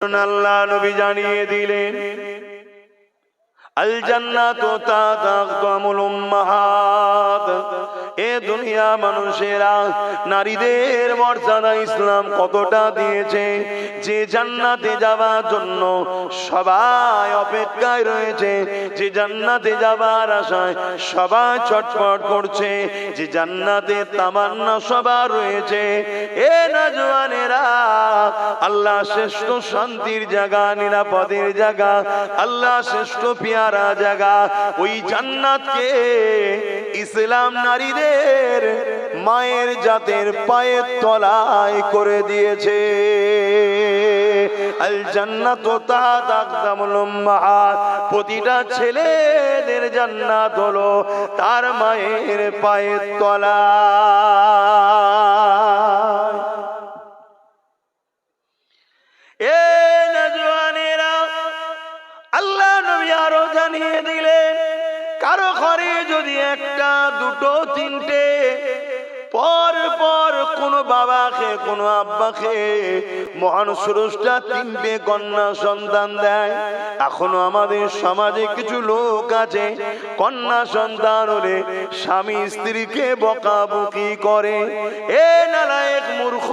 আল্লাহ নবী জানিয়ে দিলেন, আল জান্নাতু তাতাকামুল উম্মাহাত। এ দুনিয়া মানুষেরা, নারীদের মর্যাদা ইসলাম কতটা দিয়েছে, যে জান্নাতে যাওয়ার জন্য সবাই অপেক্ষায় রয়েছে, যে জান্নাতে যাবার আশায় সবাই ছটফট করছে, যে জান্নাতে তামান্না সবার রয়েছে। এ নওজওয়ানেরা, আল্লাহ শ্রেষ্ঠ শান্তির জায়গা, নিরাপদের জায়গা, আল্লাহ শ্রেষ্ঠ পিয়ারা জায়গা, ওই জান্নাতকে ইসলাম নারীদের মায়ের জাতের পায়ের তলায় করে দিয়েছে। আল জান্নাতু তাতাকামুল উম্মাহাত। প্রতিটা ছেলেদের জান্নাত হলো তার মায়ের পায়ের তলায়। এ নওজওয়ানেরা, আল্লাহ নবী আরো জানিয়ে দিলেন, কারো ঘরে যদি একটা, দুটো, তিনটে পর পর কোন বাবাকে, কোন আব্বাকে মহান স্রষ্টা তিনটে কন্যা সন্তান দেয়। এখনো আমাদের সমাজে কিছু লোক আছে, কন্যা সন্তান হলে স্বামী স্ত্রীকে বকাবকি করে। এ নালায়েক মূর্খ,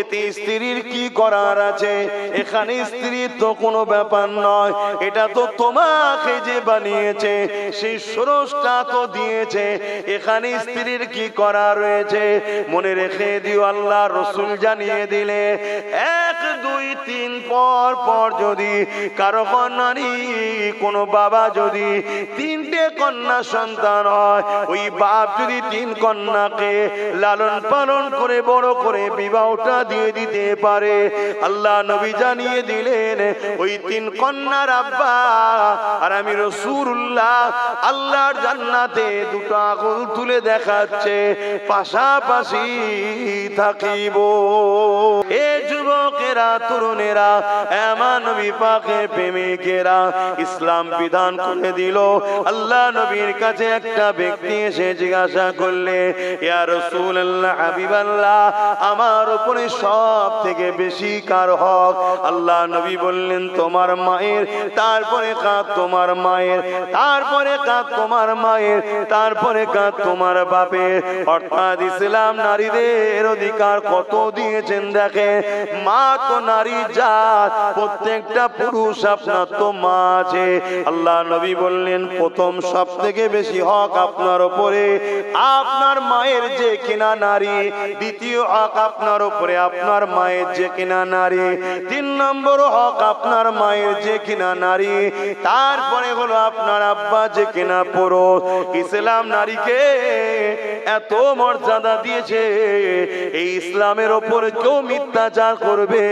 এতে স্ত্রীর কি করার আছে? এখানে স্ত্রীর তো কোনো ব্যাপার নয়, এটা তো তোমাকে যে বানিয়েছে সেই স্রষ্টা তো দিয়েছে, এখানে স্ত্রীর কি করা রয়েছে? মনে রেখে দিও, আল্লাহ রসুল জানিয়ে দিলে, 1, 2, 3 পর পর যদি কারো নারী, কোন বাবা যদি তিনটে কন্যা সন্তান হয়, ওই বাপ যদি 3 কন্যাকে লালন পালন করে বড় করে বিবাহটা দিয়ে দিতে পারে, আল্লাহ নবী জানিয়ে দিলেন, ওই 3 কন্যার আব্বা আর আমি রাসূলুল্লাহ আল্লাহর জান্নাতে দুটো আঙুল তুলে দেখাচ্ছে, পাশাপাশি থাকিব। এ যুবকেরা, তরুণেরা, আমার নবী পাকের প্রেমিকেরা, ইসলাম বিধান করে দিল। আল্লাহ নবীর কাছে একটা ব্যক্তি এসে জিজ্ঞাসা করলে, ইয়া রাসূলুল্লাহ, হাবিবাল্লাহ, আমার উপরে সব থেকে বেশি কার হক? আল্লাহ নবী বললেন, তোমার মায়ের, তারপরে কাঁদ তোমার মায়ের, তারপরে কাঁদ তোমার মায়ের, তারপরে কাঁদ তোমার বাপের। অর্থাৎ ইসলাম নারীদের অধিকার কত দিয়েছেন দেখে। মা তো নারী জাত, প্রত্যেকটা পুরুষ আপনার তো মা আছে। আল্লাহ নবী বললেন, প্রথম সব থেকে বেশি হক আপনার উপরে আপনার মায়ের যে কিনা নারী, দ্বিতীয় হক আপনার উপরে আপনার মায়ের যে কিনা নারী, 3 নম্বর হক আপনার মায়ের যে কিনা নারী, তারপরে হলো আপনার আব্বা যে কিনা পুরুষ। ইসলাম নারীকে এত মর্যাদা দিয়েছে, এই ইসলামের ওপর কেউ মিথ্যাচার করবে,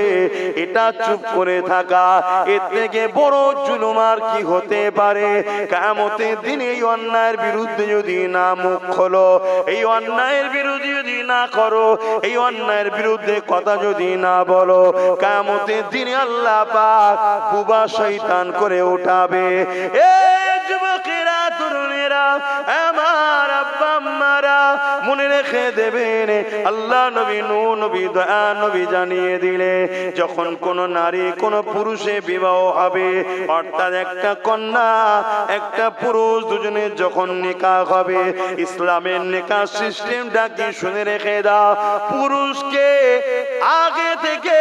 এটা চুপ করে থাকা, এর থেকে বড় জুলুম আর কি হতে পারে? কিয়ামতের দিন এই অন্যায়ের বিরুদ্ধে যদি না মুখ খোলো, এই অন্যায়ের বিরুদ্ধে যদি না করো, এই অন্যায়ের বিরুদ্ধে কথা যদি না বলো, কিয়ামতের দিনে আল্লাহ পাক বুবা শয়তান করে উঠাবে। এ যুবকেরা, তরুণেরা, আমার আব্বা আম্মারা, মনে রেখে দেবেন, আল্লাহ নবী, নূহ নবী, দয়া নবী জানিয়ে দিলে, যখন কোন নারী কোন পুরুষে বিবাহ হবে, অর্থাৎ একটা কন্যা একটা পুরুষ দুজনের যখন নিকাহ হবে, ইসলামের নিকাহ সিস্টেমটা কি শুনে রেখে দাও। পুরুষকে আগে থেকে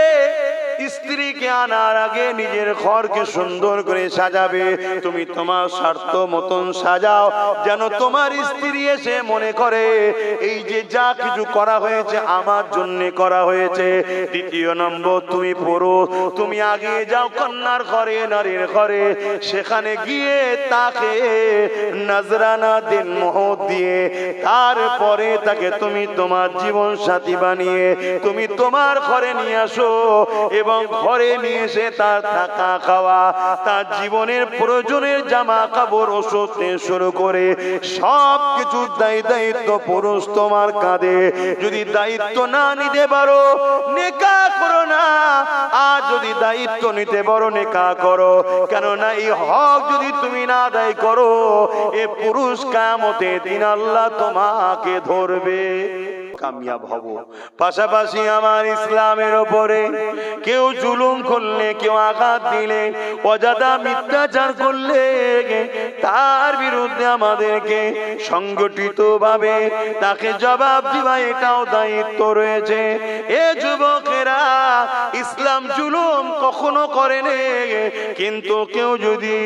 স্ত্রীকে আনার আগে নিজের ঘরকে সুন্দর করে সাজাবে। তুমি তোমার স্বার্থ মতন সাজাও, যেন তোমার স্ত্রী এসে মনে করে এই যে যা কিছু করা হয়েছে আমার জন্য করা হয়েছে। দ্বিতীয় নম্বর, তুমি পুরুষ, তুমি আগে যাও কন্যার ঘরে, নারীর ঘরে, সেখানে গিয়ে তাকে নজরানা দিন, মোহর দিয়ে, তারপরে তাকে তুমি তোমার জীবন সাথী বানিয়ে তুমি তোমার ঘরে নিয়ে আসো, এবং ঘরে নিয়ে এসে তার থাকা খাওয়া, তার জীবনের প্রয়োজনের জামা কাপড়, ওষুধ থেকে শুরু করে সব কিছু দায়িত্ব পুরুষ তোমার কাঁধে। যদি দায়িত্ব না নিতে পারো, নিকাহ করো না। আর যদি দায়িত্ব নিতে পারো, নিকাহ করো। কেননা এই হক যদি তুমি না আদায় করো, এ পুরুষ কিয়ামতের দিন আল্লাহ তোমাকে ধরবে। কামিয়াব হব। পাশাপাশি আমার ইসলামের ওপরে কেউ জুলুম করলে, কেউ আঘাত দিলে, অযথা মিথ্যাচার করলে তার বিরুদ্ধে আমাদেরকে সংগঠিতভাবে তাকে জবাব দেওয়া, এটাও দায়িত্ব রয়েছে। এ যুবকেরা, ইসলাম জুলুম কখনো করেনি, কিন্তু কেউ যদি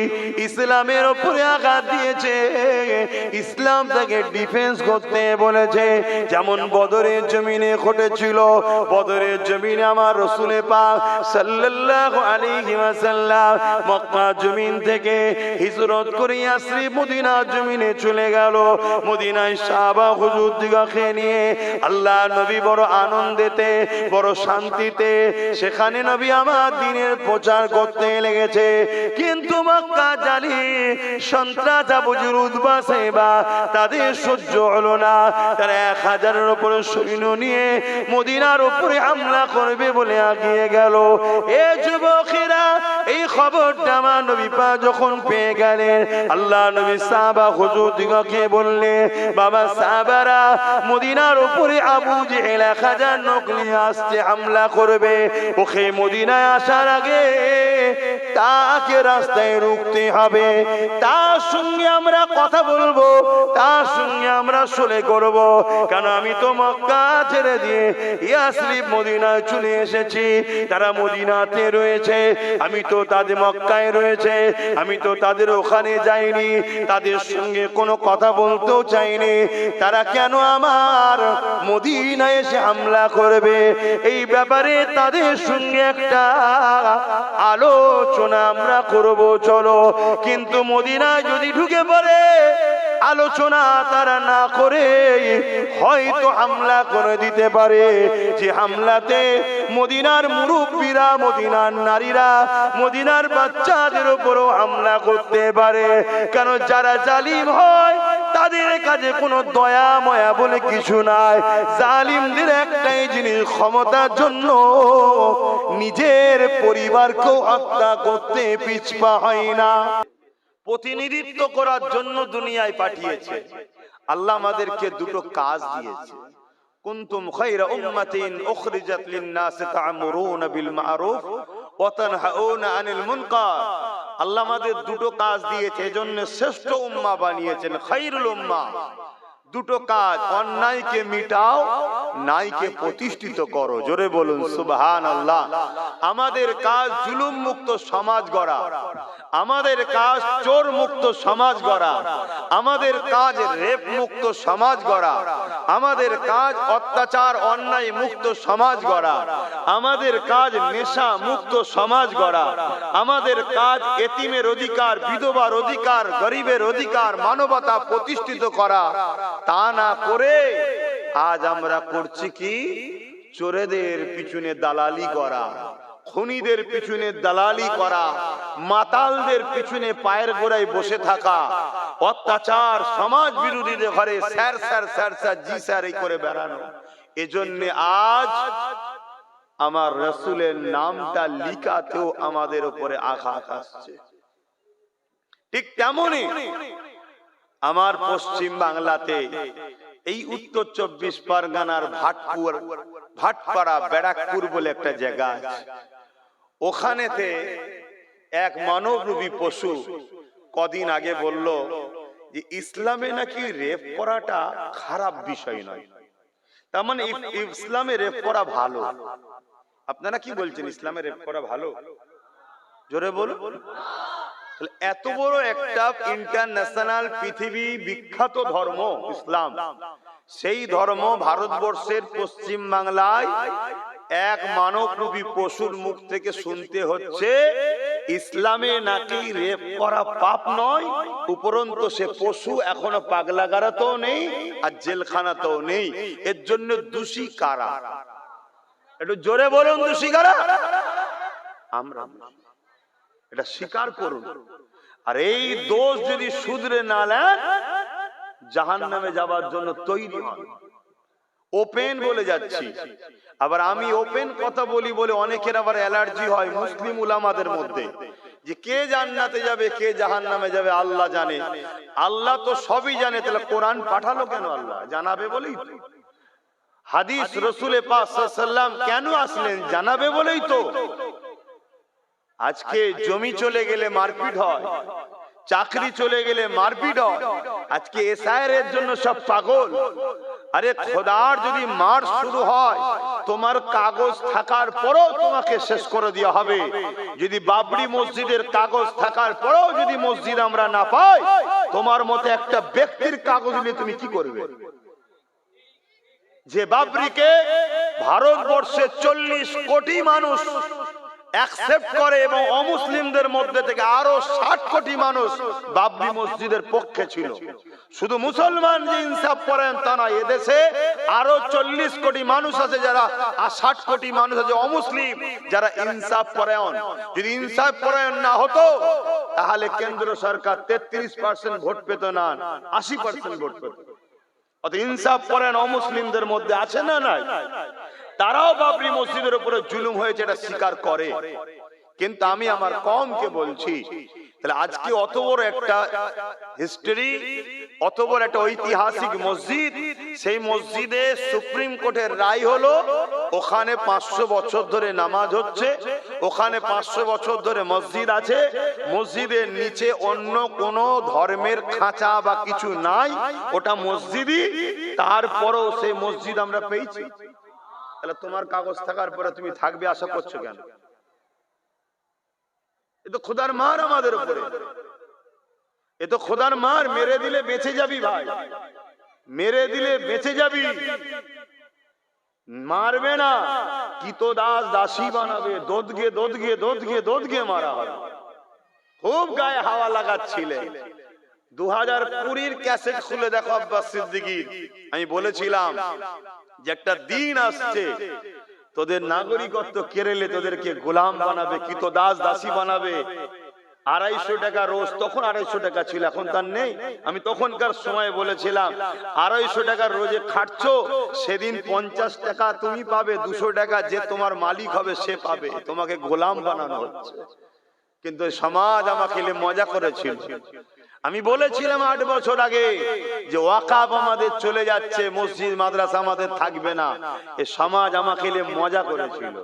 ইসলামের উপরে আঘাত দিয়েছে, ইসলাম তাকে ডিফেন্স করতে বলেছে। যেমন বদরের জমিনে ঘটেছিল। বদরের জমিনে আমার রাসূল পাক সাল্লাল্লাহু আলাইহি ওয়াসাল্লাম মক্কা জমিন থেকে হিজরত করে ইয়াসরিব মদিনা জমিনে চলে গেল। মদিনায় সাহাবা হুজুর দিগকে নিয়ে আল্লাহ নবী বড় আনন্দেতে, বড় শান্তিতে সেখানে নবী আমার দ্বীনের প্রচার করতে লেগেছে। কিন্তু মক্কা জালি সন্ত্রাস আবু জেহেল উতবা সাইবা তাদের সহ্য হলো না। তারা 1000-এর উপরে সৈন্য নিয়ে মদিনার উপরে হামলা করবে বলে এগিয়ে গেল। এ যুবকেরা, এই খবরটা আমার নবী পাক যখন পেয়ে গেলেন, আল্লাহ নবী সাহাবা হুজুর দিগকে বললে, বাবা সাহাবারা, মদিনার উপরে আবু জেহেল 1000 লোক নিয়ে আসছে, হামলা করবে। ওকে মদিনায় আসার আগে তাকে রাস্তায় রুখতে হবে, তার সঙ্গে আমরা কথা বলবো, তার সঙ্গে আমরা সলে করব। কারণ আমি তো মক্কা ছেড়ে দিয়ে ইয়াসরিব মদিনায় চলে এসেছি, তারা মদিনাতে রয়েছে, আমি তো তাদের মক্কায় রয়েছে, আমি তো তাদের ওখানে যাইনি, তাদের সঙ্গে কোনো কথা বলতেও চাইনি। তারা কেন আমার মদিনায় এসে হামলা করবে? এই ব্যাপারে তাদের সঙ্গে একটা আলোচনা আমরা করব, চলো। কিন্তু মদিনায় যদি ঢুকে পড়ে, আলোচনা তারা না করে হয়তো হামলা করে দিতে পারে। যে হামলাতে মদিনার মুরব্বীরা, মদিনার নারীরা, মদিনার বাচ্চাদের উপরও হামলা করতে পারে। কারণ যারা জালিম হয় তাদের কাছে কোনো দয়া ময়া বলে কিছু নাই। জালিমদের একটাই জিনিস, ক্ষমতার জন্য নিজের পরিবারকেও হত্যা করতে পিছপা হয় না। প্রতিনিধিত্ব করার জন্য দুনিয়ায় পাঠিয়েছে। আল্লাহ আমাদেরকে দুটো কাজ দিয়েছে। কুনতুম খায়রা উম্মাতিন উখরিজাত লিন-নাস তা'মুরুনা বিল মা'রুফ ওয়া তানহাউনা আনিল মুনকার। আল্লাহ আমাদের দুটো কাজ দিয়েছে, এজন্য শ্রেষ্ঠ উম্মাহ বানিয়েছেন, খায়রুল উম্মাহ। দুটো কাজ, অন্যায়কে মিটাও, ন্যায়কে প্রতিষ্ঠিত করো। জোরে বলুন সুবহানাল্লাহ। আমাদের কাজ জুলুম মুক্ত সমাজ গড়া, আমাদের কাজ চোর মুক্ত সমাজ গড়া, আমাদের কাজ রেপ মুক্ত সমাজ গড়া, আমাদের কাজ অত্যাচার অন্যায় মুক্ত সমাজ গড়া, আমাদের কাজ নেশা মুক্ত সমাজ গড়া, আমাদের কাজ এতিমের অধিকার, বিধবার অধিকার, গরিবের অধিকার, মানবতা প্রতিষ্ঠিত করা। তা না করে আজ আমরা করছি কি? চোরেদের পিছনে দালালি করা, খুনিদের পিছনে দালালি করা, মাতালদের পিছনে পায়ের গোড়ায় বসে থাকা, অত্যাচার, সমাজ বিরোধীদের ঘরে স্যার স্যার স্যার স্যার জি স্যার এই করে বেড়ানো। এজন্য আজ আমার রাসূলের নামটা লিখাতেও আমাদের উপরে আঘাত আসছে। ঠিক তেমনই আমার পশ্চিম বাংলাতে এই উত্তর 24 পরগনার ভাটপাড়া ব্যারাকপুর বলে একটা জায়গা আছে। ওখানেতে এক মানবরূপী পশু কদিন আগে বলল যে ইসলামে নাকি রেপ করাটা খারাপ বিষয় নয়। তার মানে ইসলামে রেপ করা ভালো। আপনারা কি বলছেন, ইসলামে রেপ করা ভালো? জোরে বলুন। এত বড় একটা ইন্টারন্যাশনাল পৃথিবী বিখ্যাত ধর্ম ইসলাম, সেই ধর্ম ভারতবর্ষের পশ্চিম বাংলায় এক মানবরূপী পশুর মুখ থেকে শুনতে হচ্ছে ইসলামে নাকি রেপ করা পাপ নয়, উপরন্তু সে পশু এখনো পাগলাগারাতেও নেই আর জেলখানাতেও নেই। এর জন্য দোষী কারা? একটু জোরে বলুন, দোষী কারা? আমরা। এটা স্বীকার করুন। আর এই দোষ যদি শুধরে না নেন, জাহান্নামে যাবার জন্য তৈরি হন। ওপেন বলে যাচ্ছি। আবার আমি ওপেন কথা বলি বলে অনেকের আবার অ্যালার্জি হয় মুসলিম উলামাদের মধ্যে, যে কে জান্নাতে যাবে কে জাহান্নামে যাবে আল্লাহ জানে। আল্লাহ তো সবই জানে, তাহলে কোরআন পাঠালো কেন? আল্লাহ জানাবে বলেই। হাদিস রসুলে পাক সাল্লাল্লাহু আলাইহি ওয়াসাল্লাম কেন আসলেন জানাবে বলেই তো। আজকে জমি চলে গেলে মারপিট হয়, চাকরি চলে গেলে মারপিট হয়, আজকে এসআইআর এর জন্য সব পাগল। আরে খোদার যদি মার শুরু হয়, তোমার কাগজ থাকার পরেও তোমাকে শেষ করে দেওয়া হবে। যদি বাবরি মসজিদের কাগজ থাকার পরেও যদি মসজিদ আমরা না পাই, তোমার মতে একটা ব্যক্তির কাগজ নিয়ে তুমি কি করবে? যে বাবরিকে ভারতবর্ষে 40 কোটি মানুষ অ্যাকসেপ্ট করে এবং অমুসলিমদের মধ্যে থেকে আরো 60 কোটি মানুষ বাবরি মসজিদের পক্ষে ছিল। শুধু মুসলমান যে ইনসাফ করেন তা না, এদেশে আরো 40 কোটি মানুষ আছে যারা, আর 60 কোটি মানুষ আছে অমুসলিম যারা ইনসাফ পরায়ণ। যদি ইনসাফ পরায়ণ না হতো তাহলে কেন্দ্র সরকার 33% ভোট পেত না, 80% ভোট পেত। অত ইনসাফ পরায়ণ অমুসলিমদের মধ্যে আছে না নাই? তারাও বাবরি মসজিদের উপরে জুলুম হয়েছে এটা স্বীকার করে। কিন্তু আমি আমার কওমকে বলছি, তাহলে আজকে অত বড় একটা হিস্টরি, অত বড় একটা ঐতিহাসিক মসজিদ, সেই মসজিদে সুপ্রিম কোর্টের রায় হলো ওখানে 500 বছর ধরে নামাজ হচ্ছে, ওখানে 500 বছর ধরে মসজিদ আছে, মসজিদের নিচে অন্য কোন ধর্মের খাঁচা বা কিছু নাই, ওটা মসজিদই। তারপরেও সেই মসজিদ আমরা পেয়েছি। তাহলে তোমার কাগজ থাকার পরে তুমি থাকবে আশা করছো কেন? এ তো খোদার মার আমাদের উপরে, এ তো খোদার মার। মেরে দিলে বেঁচে যাবি ভাই, মেরে দিলে বেঁচে যাবি, মারবে না। কিতো দাস দাসী বানাবে, দোদগে দোদগে দোদগে দোদগে মারা হবে। খুব গায়ে হাওয়া লাগাচ্ছিলে। 2020 ক্যাসেট খুলে দেখো আব্বাস সিদ্দিকীর। আমি বলেছিলাম যে একটা দিন আসছে তোদের নাগরিকত্ব কেড়ে তোদেরকে গোলাম বানাবে, কিতো দাস দাসী বানাবে। 250 টাকা রোজ, তখন 250 টাকা ছিল, এখন তার নেই। আমি তখনকার সময় বলেছিলাম 250 টাকা রোজে খাটছো, সেদিন 50 টাকা তুমি পাবে, 200 টাকা যে তোমার মালিক হবে সে পাবে। তোমাকে গোলাম বানানো হচ্ছে। কিন্তু সমাজ আমাকে মজা করেছিল। আমি বলেছিলাম 8 বছর আগে যে ওয়াকাফ আমাদের চলে যাচ্ছে, মসজিদ মাদ্রাসা আমাদের থাকবে না। এই সমাজ আমাকে মজা করেছিল।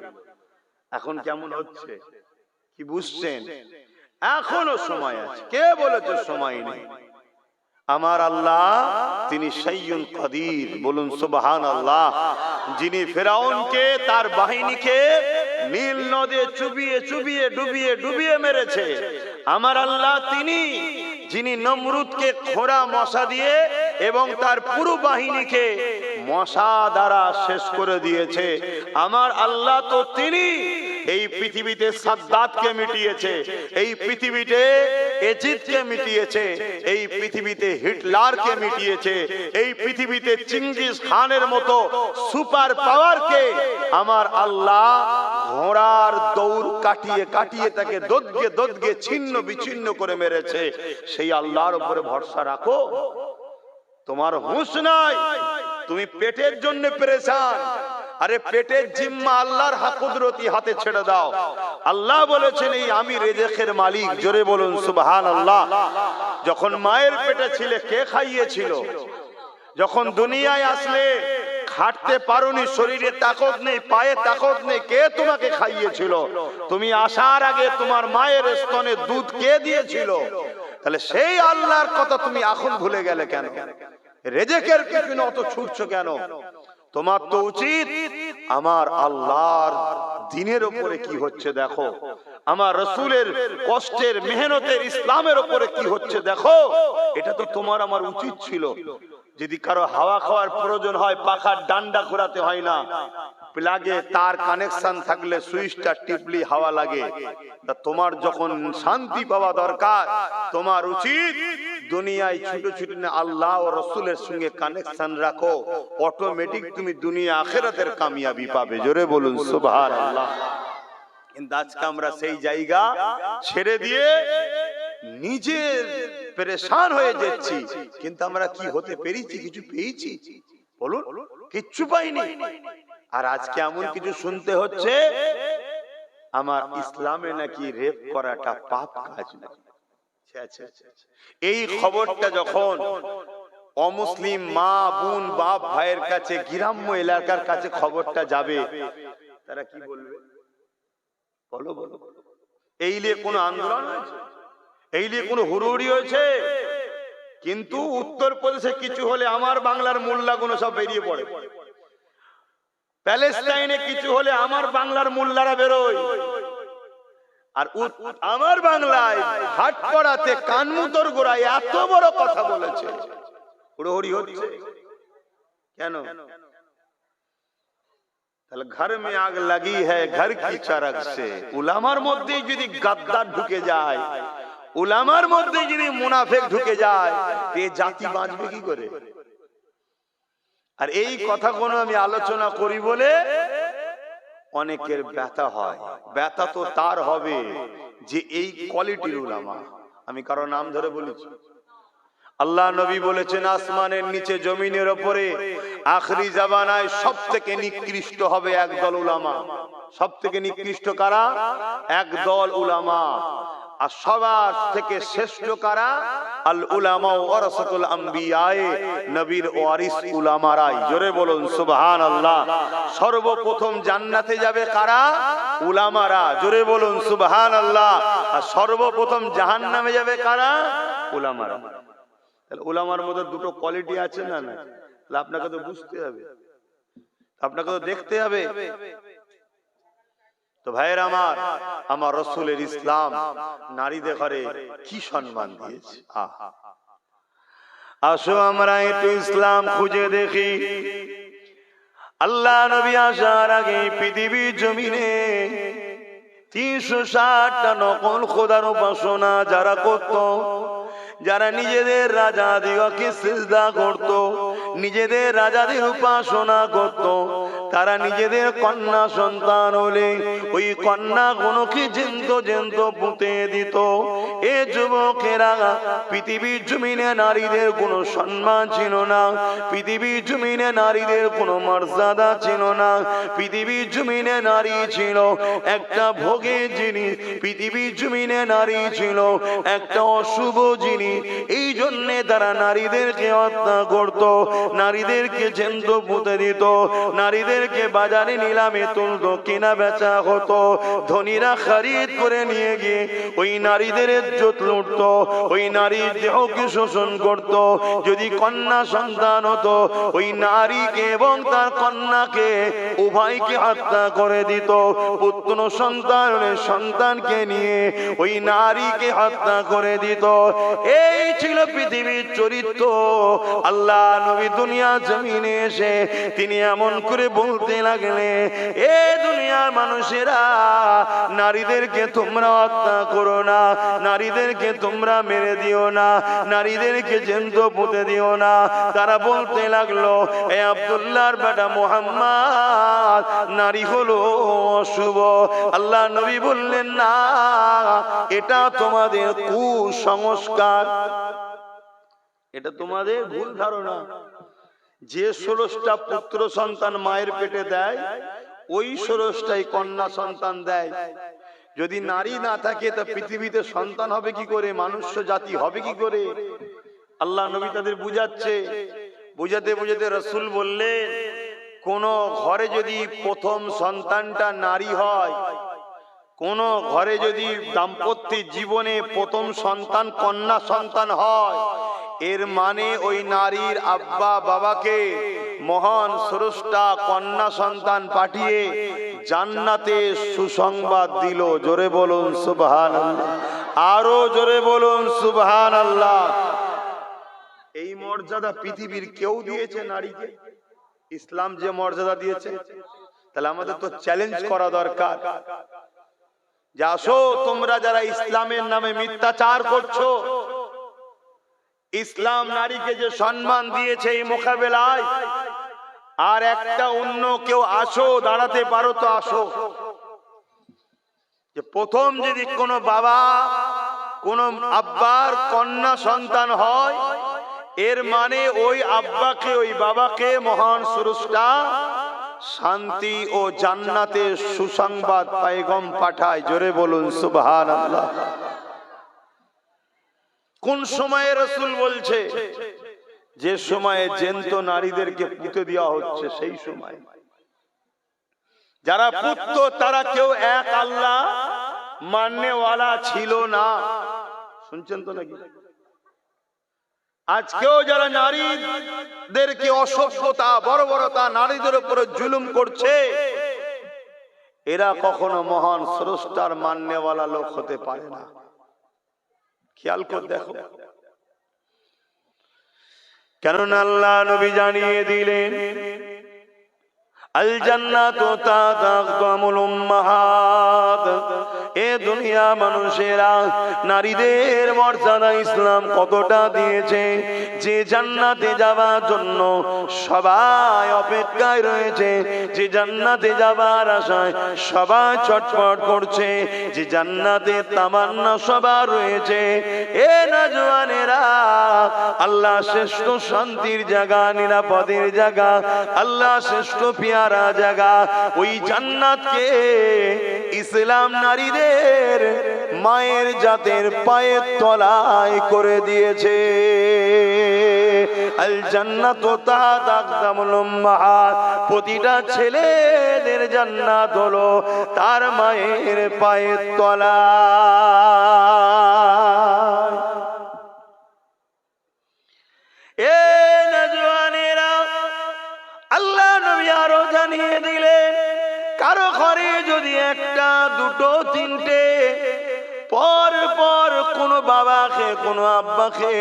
এখন কেমন হচ্ছে কি বুঝছেন? এখনো সময় আছে। কে বলেছে সময় নেই? আমার আল্লাহ তিনি সাইয়্যুল কাদির, বলুন সুবহানাল্লাহ। যিনি ফেরাউনকে তার বাহিনীকে নীল নদে চুবিয়ে চুবিয়ে ডুবিয়ে ডুবিয়ে মেরেছে, আমার আল্লাহ তিনি যিনি নমরুদকে খোঁড়া মশা দিয়ে এবং তার পুরো বাহিনীকে মশা দ্বারা শেষ করে দিয়েছে, আমার আল্লাহ তো তিনি এই পৃথিবীতে সাদ্দাতকে মিটিয়েছে, এই পৃথিবীতে এজিদকে মিটিয়েছে, এই পৃথিবীতে হিটলারকে মিটিয়েছে, এই পৃথিবীতে চিঙ্গিস খানের মতো সুপার পাওয়ারকে আমার আল্লাহ ঘোড়ার দৌড় কাটিয়ে কাটিয়ে তাকে দোদগে দোদগে ছিন্ন বিচ্ছিন্ন করে মেরেছে। সেই আল্লাহর উপরে ভরসা রাখো। তোমার হুঁশ নাই, তুমি পেটের জন্য পেরেশান। আরে পেটের জিম্মা আল্লাহর কুদরতি হাতে ছেড়ে দাও। আল্লাহ বলেছেন এই আমি রিজকের মালিক। জোরে বলুন সুবহানাল্লাহ। যখন মায়ের পেটে ছিলে কে খাইয়েছিল? যখন দুনিয়ায় আসলে খাটতে পারোনি, শরীরে তাকত নেই, পায়ে তাকত নেই, কে তোমাকে খাইয়েছিল? তুমি আসার আগে তোমার মায়ের স্তনে দুধ কে দিয়েছিল? তাহলে সেই আল্লাহর কথা তুমি এখন ভুলে গেলে কেন? রিজকের পিছনে অত ছুটছো কেন? তোমার তো উচিত আমার আল্লাহর দ্বীনের উপরে কি হচ্ছে দেখো, আমার রাসূলের কষ্টের মেহনতের ইসলামের উপরে কি হচ্ছে দেখো। এটা তো তোমার আমার উচিত ছিল। যদি কারো হাওয়া খাওয়ার প্রয়োজন হয় পাখার ডান্ডা ঘোরাতে হয় না, প্লাগে তার কানেকশন থাকলে সুইচটা টিপলি হাওয়া লাগে। তা তোমার যখন শান্তি পাওয়া দরকার, তোমার উচিত দুনিয়ায় ছুটো ছুটি না আল্লাহ ও রাসূলের সঙ্গে কানেকশন রাখো, অটোমেটিক তুমি দুনিয়া আখিরাতের কামিয়াবি পাবে। জোরে বলুন সুবহানাল্লাহ। কিন্তু আজকে আমরা সেই জায়গা ছেড়ে দিয়ে নিজের পেরেশান হয়ে যাচ্ছি। কিন্তু আমরা কি হতে পেরেছি? কিছু পেয়েছি? বলুন, কিচ্ছু পাইনি। আর আজকে এমন কিছু শুনতে হচ্ছে আমার ইসলামে নাকি রেপ করাটা পাপ কাজ না। এই খবরটা যখন অমুসলিম মা বোন বাপ ভাইয়ের কাছে, গ্রাম্য এলাকার কাছে খবরটা যাবে, তারা কি বলবে? বলো বলো। এই নিয়ে কোনো আন্দোলন হয়েছে? এই নিয়ে কোনো হুড়োহুড়ি হয়েছে? কিন্তু উত্তরপ্রদেশে কিছু হলে আমার বাংলার মোল্লাগুলো সব বেরিয়ে পড়ে, প্যালেস্টাইনে কিছু হলে আমার বাংলার মোল্লারা বেরোয়, আর আমার বাংলায় হাটপাড়াতে কানমুতর গোড়ায় এত বড় কথা বলেছে, হুড়োহুড়ি হচ্ছে কেন? তাহলে ঘর মে আগ লাগি হ্যায় ঘর কি চরক সে। উলামার মধ্যে যদি গাদ্দার ঢুকে যায়, উলামার মধ্যে যদি মুনাফিক ঢুকে যায়, এই জাতি বাঁচবে কি করে? আর এই কথাগুলো আমি আলোচনা করি বলে অনেকের ব্যথা হয়। ব্যথা তো তার হবে যে এই কোয়ালিটির উলামা। আমি কারো নাম ধরে বলেছি? আল্লাহ নবী বলেছেন আসমানের নিচে জমিনের উপরে আখরি জামানায় সবথেকে নিকৃষ্ট হবে একদল উলামা। সবথেকে নিকৃষ্ট কারা? একদল উলামা। আর সবার থেকে শ্রেষ্ঠ কারা? আল উলামা ওয়ারাসাতুল আম্বিয়া, নবীর ওয়ারিস উলামারাই। জোরে বলুন সুবহানাল্লাহ। সর্বপ্রথম জান্নাতে যাবে কারা? উলামারা। জোরে বলুন সুবহানাল্লাহ। আর সর্বপ্রথম জাহান্নামে যাবে কারা? উলামারা। তাহলে উলামার মধ্যে দুটো কোয়ালিটি আছে না? না, তাহলে আপনাকে তো বুঝতে হবে, আপনাকে তো দেখতে হবে। তো ভাইয়ের আমার, আমার রাসূলের ইসলাম নারীদের ঘরে কি সম্মান দিয়েছে। আসো আমরা একটু ইসলাম খুঁজে দেখি। আল্লাহ নবী আসার আগে পৃথিবীর জমিনে 360টা নকল খোদার উপাসনা যারা করত, যারা নিজেদের রাজাদিগকে সিজদা করত, নিজেদের রাজাদের উপাসনা করত, তারা নিজেদের কন্যা সন্তান হলে ওই কন্যাগুলোকে জ্যান্ত পুঁতে দিত। এ যুবকেরা, পৃথিবীর জমিনে নারীদের কোনো সম্মান ছিল না, পৃথিবীর জমিনে নারীদের কোনো মর্যাদা ছিল না, পৃথিবীর জমিনে নারী ছিল একটা ভোগের জিনিস, পৃথিবীর জমিনে নারী ছিল একটা অশুভ জিনিস। এই জন্যে তারা নারীদেরকে হত্যা করত, নারীদেরকে জ্যান্ত পুঁতে দিত, নারীদেরকে বাজারে নিলামে তুলত, কেনা বেচা হতো। ধনীরা খরিদ করে নিয়ে গিয়ে ওই নারীদের ইজ্জত লুটত, ওই নারীর দেহকে শোষণ করত। যদি কন্যা সন্তান হতো, ওই নারীকে এবং তার কন্যাকে উভয়কে হত্যা করে দিত। পুত্র সন্তানের সন্তানকে নিয়ে ওই নারীকে হত্যা করে দিত। এই ছিল পৃথিবীর চরিত্র। আল্লাহ নবী দুনিয়া জমিনে এসে তিনি এমন করে বলতে লাগলেন, এ দুনিয়ার মানুষেরা, নারীদেরকে তোমরা হত্যা করো না, নারীদেরকে তোমরা মেরে দিও না, নারীদেরকে জ্যান্ত পুঁতে দিও না। তারা বলতে লাগলো, এ আব্দুল্লাহর বেটা মুহাম্মদ, নারী হলো অশুভ। আল্লাহ নবী বললেন, না, এটা তোমাদের কুসংস্কার, এটা তোমাদের ভুল ধারণা। যে 16টা পুত্র সন্তান মায়ের পেটে দেয়, ওই 16টাই কন্যা সন্তান দেয়। যদি নারী না থাকে তা পৃথিবীতে সন্তান হবে কি করে, মানুষ জাতি হবে কি করে? আল্লাহ নবী তাদের বুঝাচ্ছে। বুঝাতে বুঝাতে রাসূল বললেন, কোন ঘরে যদি প্রথম সন্তানটা নারী হয়, কোন ঘরে যদি দাম্পত্য জীবনে প্রথম সন্তান কন্যা সন্তান হয়, এর মানে ওই নারীর আব্বা বাবাকে মহান স্রষ্টা কন্যা সন্তান পাঠিয়ে জান্নাতে সুসংবাদ দিল। জোরে বলুন সুবহানাল্লাহ, আরো জোরে বলুন সুবহানাল্লাহ। এই মর্যাদা পৃথিবীর কেউ দিয়েছে নারীকে? ইসলাম যে মর্যাদা দিয়েছে, তাহলে আমাদের তো চ্যালেঞ্জ করা দরকার যে আসো তোমরা যারা ইসলামের নামে মিথ্যাচার করছো, ইসলাম নারীকে যে সম্মান দিয়েছে এই মোকাবেলায় আর একটা অন্য কেউ আসো, দাঁড়াতে পারো তো আসো। যে প্রথম যদি কোনো বাবা কোন আব্বার কন্যা সন্তান হয়, এর মানে ওই আব্বাকে ওই বাবাকে মহান স্রষ্টা শান্তি ও জান্নাতের সুসংবাদ পয়গম পাঠায়। জোরে বলুন সুবহানাল্লাহ। কোন সময়ে রাসূল বলছে যে সময়ে জ্যান্ত নারীদেরকে পুঁতে দেওয়া হচ্ছে, সেই সময় যারা পুত্র তারা কেউ এক আল্লাহ মাননেওয়ালা ছিল না। শুনছেন তো নাকি? আজকেও যারা নারীদেরকে অসভ্যতা, বর্বরতা, নারীদের উপরে জুলুম করছে, এরা কখনো মহান স্রষ্টার মাননেওয়ালা লোক হতে পারে না। খেয়াল করে দেখো, কেননা আল্লাহ নবী জানিয়ে দিলেন, আল জান্নাতু তাতাকামুল উম্মাহাত। এ দুনিয়া মানুষেরা, নারীদের মর্যাদা ইসলাম কতটা দিয়েছে, যে জান্নাতে যাওয়ার জন্য সবাই অপেক্ষায় রয়েছে, যে জান্নাতে যাওয়ার আশায় সবাই ছটফট করছে, যে জান্নাতে তামান্না সবার রয়েছে। এ নওজওয়ানেরা, আল্লাহ শ্রেষ্ঠ শান্তির জায়গা, নিরাপদের জায়গা, আল্লাহ শ্রেষ্ঠ পিয়ারা জায়গা, ওই জান্নাতকে ইসলাম নারীদের মায়ের জাতের পায়ের তলায় করে দিয়েছে। আল জান্নাতু তাহতা আকদামুল উম্মাহাত। প্রতিটা ছেলেদের জান্নাত হলো তার মায়ের পায়ের তলায়। এ নওজওয়ানেরা, আল্লাহ নবী আরো জানিয়ে দিলেন, কারো ঘরে যদি একটা, দুটো, তিনটে পর পর কোনো বাবাকে, কোনো আব্বাকে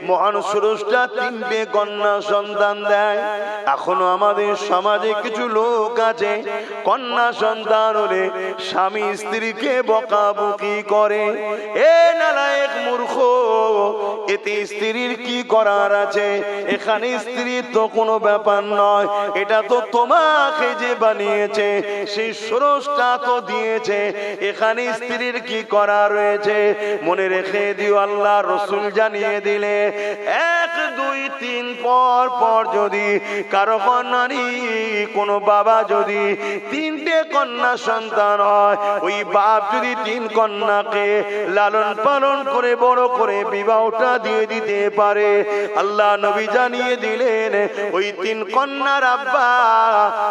মহান স্রষ্টা তিনটে কন্যা সন্তান দেয়। এখনো আমাদের সমাজে কিছু লোক আছে, কন্যা সন্তান হলে স্বামী স্ত্রীকে বকাবকি করে। এ নালায়েক মূর্খ, এতে স্ত্রীর কি করার আছে? এখানে স্ত্রীর তো কোনো ব্যাপার নয়, এটা তো তোমাকে যে বানিয়েছে সেই স্রষ্টা তো দিয়েছে, এখানে স্ত্রীর কি করার রয়েছে? মনে রেখে দিও, আল্লাহ রসুল জানিয়ে দিলে, 1, 2, 3 পর পর যদি কারো নারী, কোনো বাবা যদি তিনটে কন্যা সন্তান হয়, ওই বাপ যদি 3 কন্যাকে লালন পালন করে বড় করে বিবাহটা দিয়ে দিতে পারে, আল্লাহ নবী জানিয়ে দিলেন, ওই 3 কন্যার আব্বা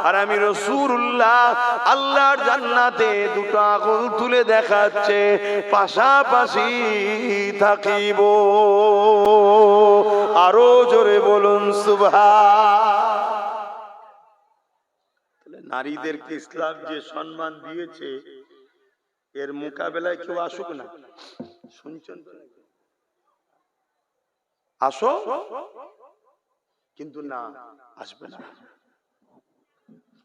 আর আমি রাসূলুল্লাহ আল্লাহর জান্নাতে দুটো আঙুল তুলে দেখাচ্ছে, পাশাপাশি থাকিব। আরো জোরে বলুন সুবহান। নারীদেরকে ইসলাম যে সম্মান দিয়েছে, এর মোকাবেলায় কেউ আসুক না। শুনছেন তো? আসো, কিন্তু না, আসবে না।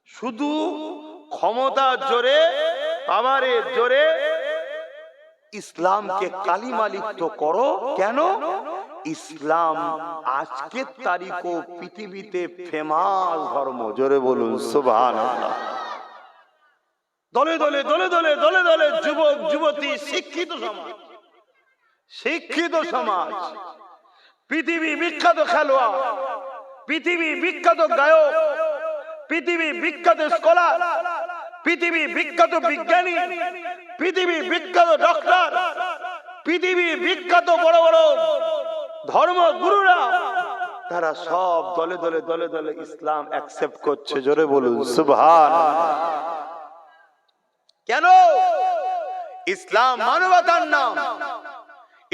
শুধু ক্ষমতার জোরে, পাওয়ারের জোরে ইসলামকে কালিমা লিপ্ত করো। কেন? ইসলাম আজকের তারিখও পৃথিবীতে ফেমাস ধর্ম। জোরে বলুন সুবহানাল্লাহ। দলে দলে দলে দলে দলে দলে যুবক যুবতী, শিক্ষিত সমাজ, শিক্ষিত সমাজ, পৃথিবী বিখ্যাত খেলোয়াড়, পৃথিবী বিখ্যাত গায়ক, পৃথিবী বিখ্যাত স্কলার, পৃথিবী বিখ্যাত বিজ্ঞানী, পৃথিবী বিখ্যাত ডক্টর, পৃথিবী বিখ্যাত বড় বড় ধর্মগুরুরা, তারা সব দলে দলে দলে দলে ইসলাম অ্যাকসেপ্ট করছে। জোরে বলুন সুবহানাল্লাহ। কেন? ইসলাম মানবতার নাম,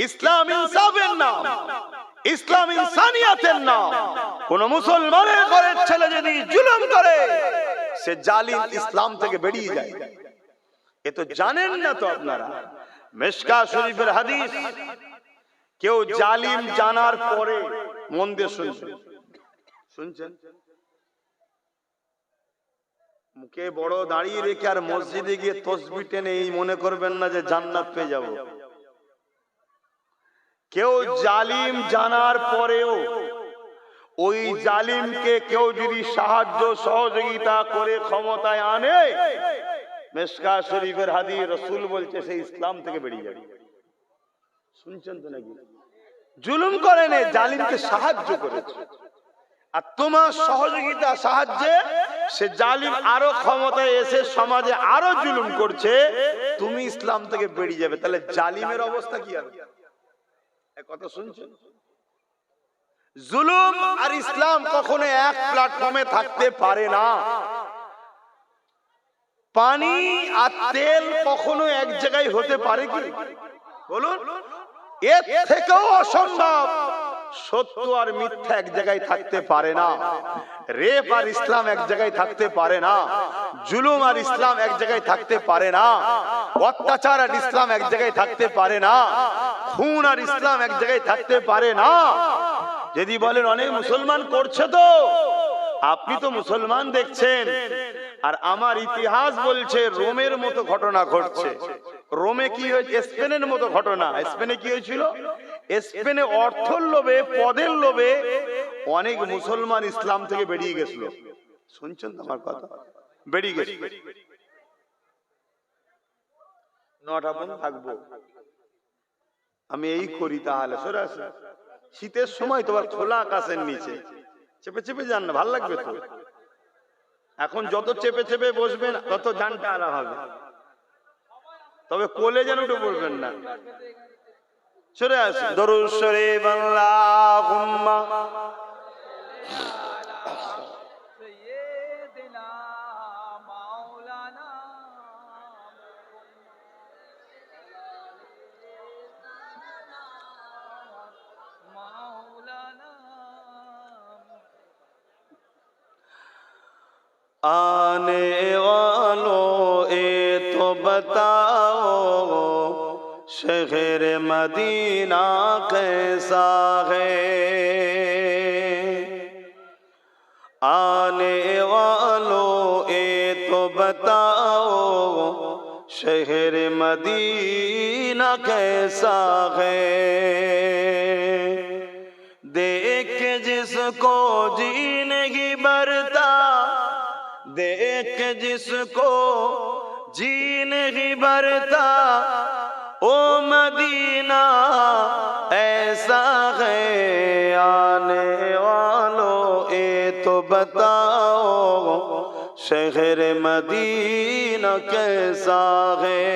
ইসলাম ইনসাফের নাম, ইসলাম ইনসানিয়াতের নাম। কোন মুসলমানের ঘরের ছেলে যদি জুলুম করে, সে জালিম ইসলাম থেকে বেরিয়ে যায়। এ তো জানেন না তো আপনারা। মিশকা শরীফের হাদিস, কেউ জালিম জানার পরে, মন দিয়ে শুনছেন, শুনছেন, মুখে বড় দাঁড়িয়ে রেখে আর মসজিদে গিয়ে তসবিহ টেনে এই মনে করবেন না যে জান্নাত পেয়ে যাব। কেউ জালিম জানার পরেও ওই জালিমকে কেউ যদি সাহায্য সহযোগিতা করে ক্ষমতায় আনে, মিশকা শরীফের হাদিস, রাসূল বলছে সে ইসলাম থেকে বেরিয়ে যাবে। শুনছেন তো নাকি? জুলুম করেন, জালিমকে সাহায্য করেছে, আর তোমার সহযোগিতা সাহায্যে সে জালিম আরো ক্ষমতায় এসে সমাজে আরো জুলুম করছে, তুমি ইসলাম থেকে বেরিয়ে যাবে। তাহলে জালিমের অবস্থা কি হবে? কথা শুনছেন? জুলুম আর ইসলাম কখনো এক প্ল্যাটফর্মে থাকতে পারে না। পানি আর তেল কখনো এক জায়গায় হতে পারে কি বলুন? এর থেকেও অসম্ভব। সত্য আর মিথ্যা এক জায়গায় থাকতে পারে না। রেপ আর ইসলাম এক জায়গায় থাকতে পারে না। জুলুম আর ইসলাম এক জায়গায় থাকতে পারে না। অত্যাচার আর ইসলাম এক জায়গায় থাকতে পারে না। খুন আর ইসলাম এক জায়গায় থাকতে পারে না। যদি বলেন অনেক মুসলমান করছে, তো আপনি তো মুসলমান দেখছেন, আর আমার ইতিহাস বলছে রোমের মতো ঘটনা ঘটছে। রোমে কি হয়েছে? স্পেনের মতো ঘটনা। স্পেনে কি হয়েছিল? স্পেনে অর্থের লোভে, পদের লোভে অনেক মুসলমান ইসলাম থেকে বেরিয়ে গেছিল। শুনছেন তো আমার কথা? বেরিয়ে গেছে। 9টা পর্যন্ত থাকবো আমি, এই করি তাহলে। সরে আসে, শীতের সময় তোমার খোলা আকাশের নিচে চেপে চেপে যান না, ভালো লাগবে তো। এখন যত চেপে চেপে বসবেন তত জানটা আলা হবে, তবে কোলে যেন উঠে পড়বেন না। সরে আসে, দরুদ শরীফ আল্লাহুম্মা आने वालों ए तो बताओ शहर मदीना कैसा है। आने वालों ए तो बताओ शहर मदीना कैसा है। देख जिसको जी नहीं भरता, देख जिसको जी नहीं भरता, ओ मदीना ऐसा है। आने वालों ए तो बताओ शहर मदीना कैसा है।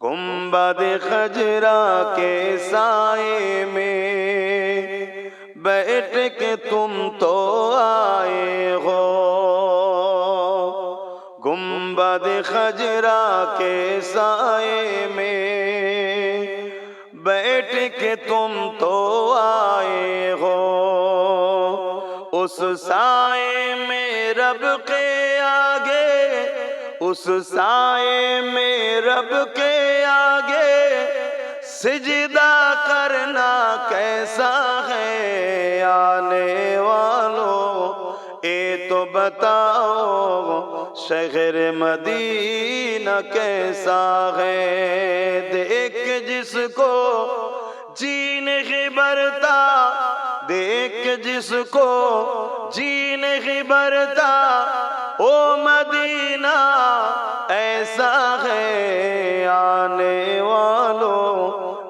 गुंबद खजरा के साए में बैठ के तुम तो आए हो। गुंबद खजरा के साए में बैठ के तुम तो आए हो। उस साए में रब के आगे, उस साए में रब के आगे सिजदा करना कैसा है। आने वालों ए तो बताओ शहर मदीना कैसा है। देख जिसको जी नहीं भरता, देख जिसको जी नहीं भरता, ओ मदीना ऐसा है। आने वालों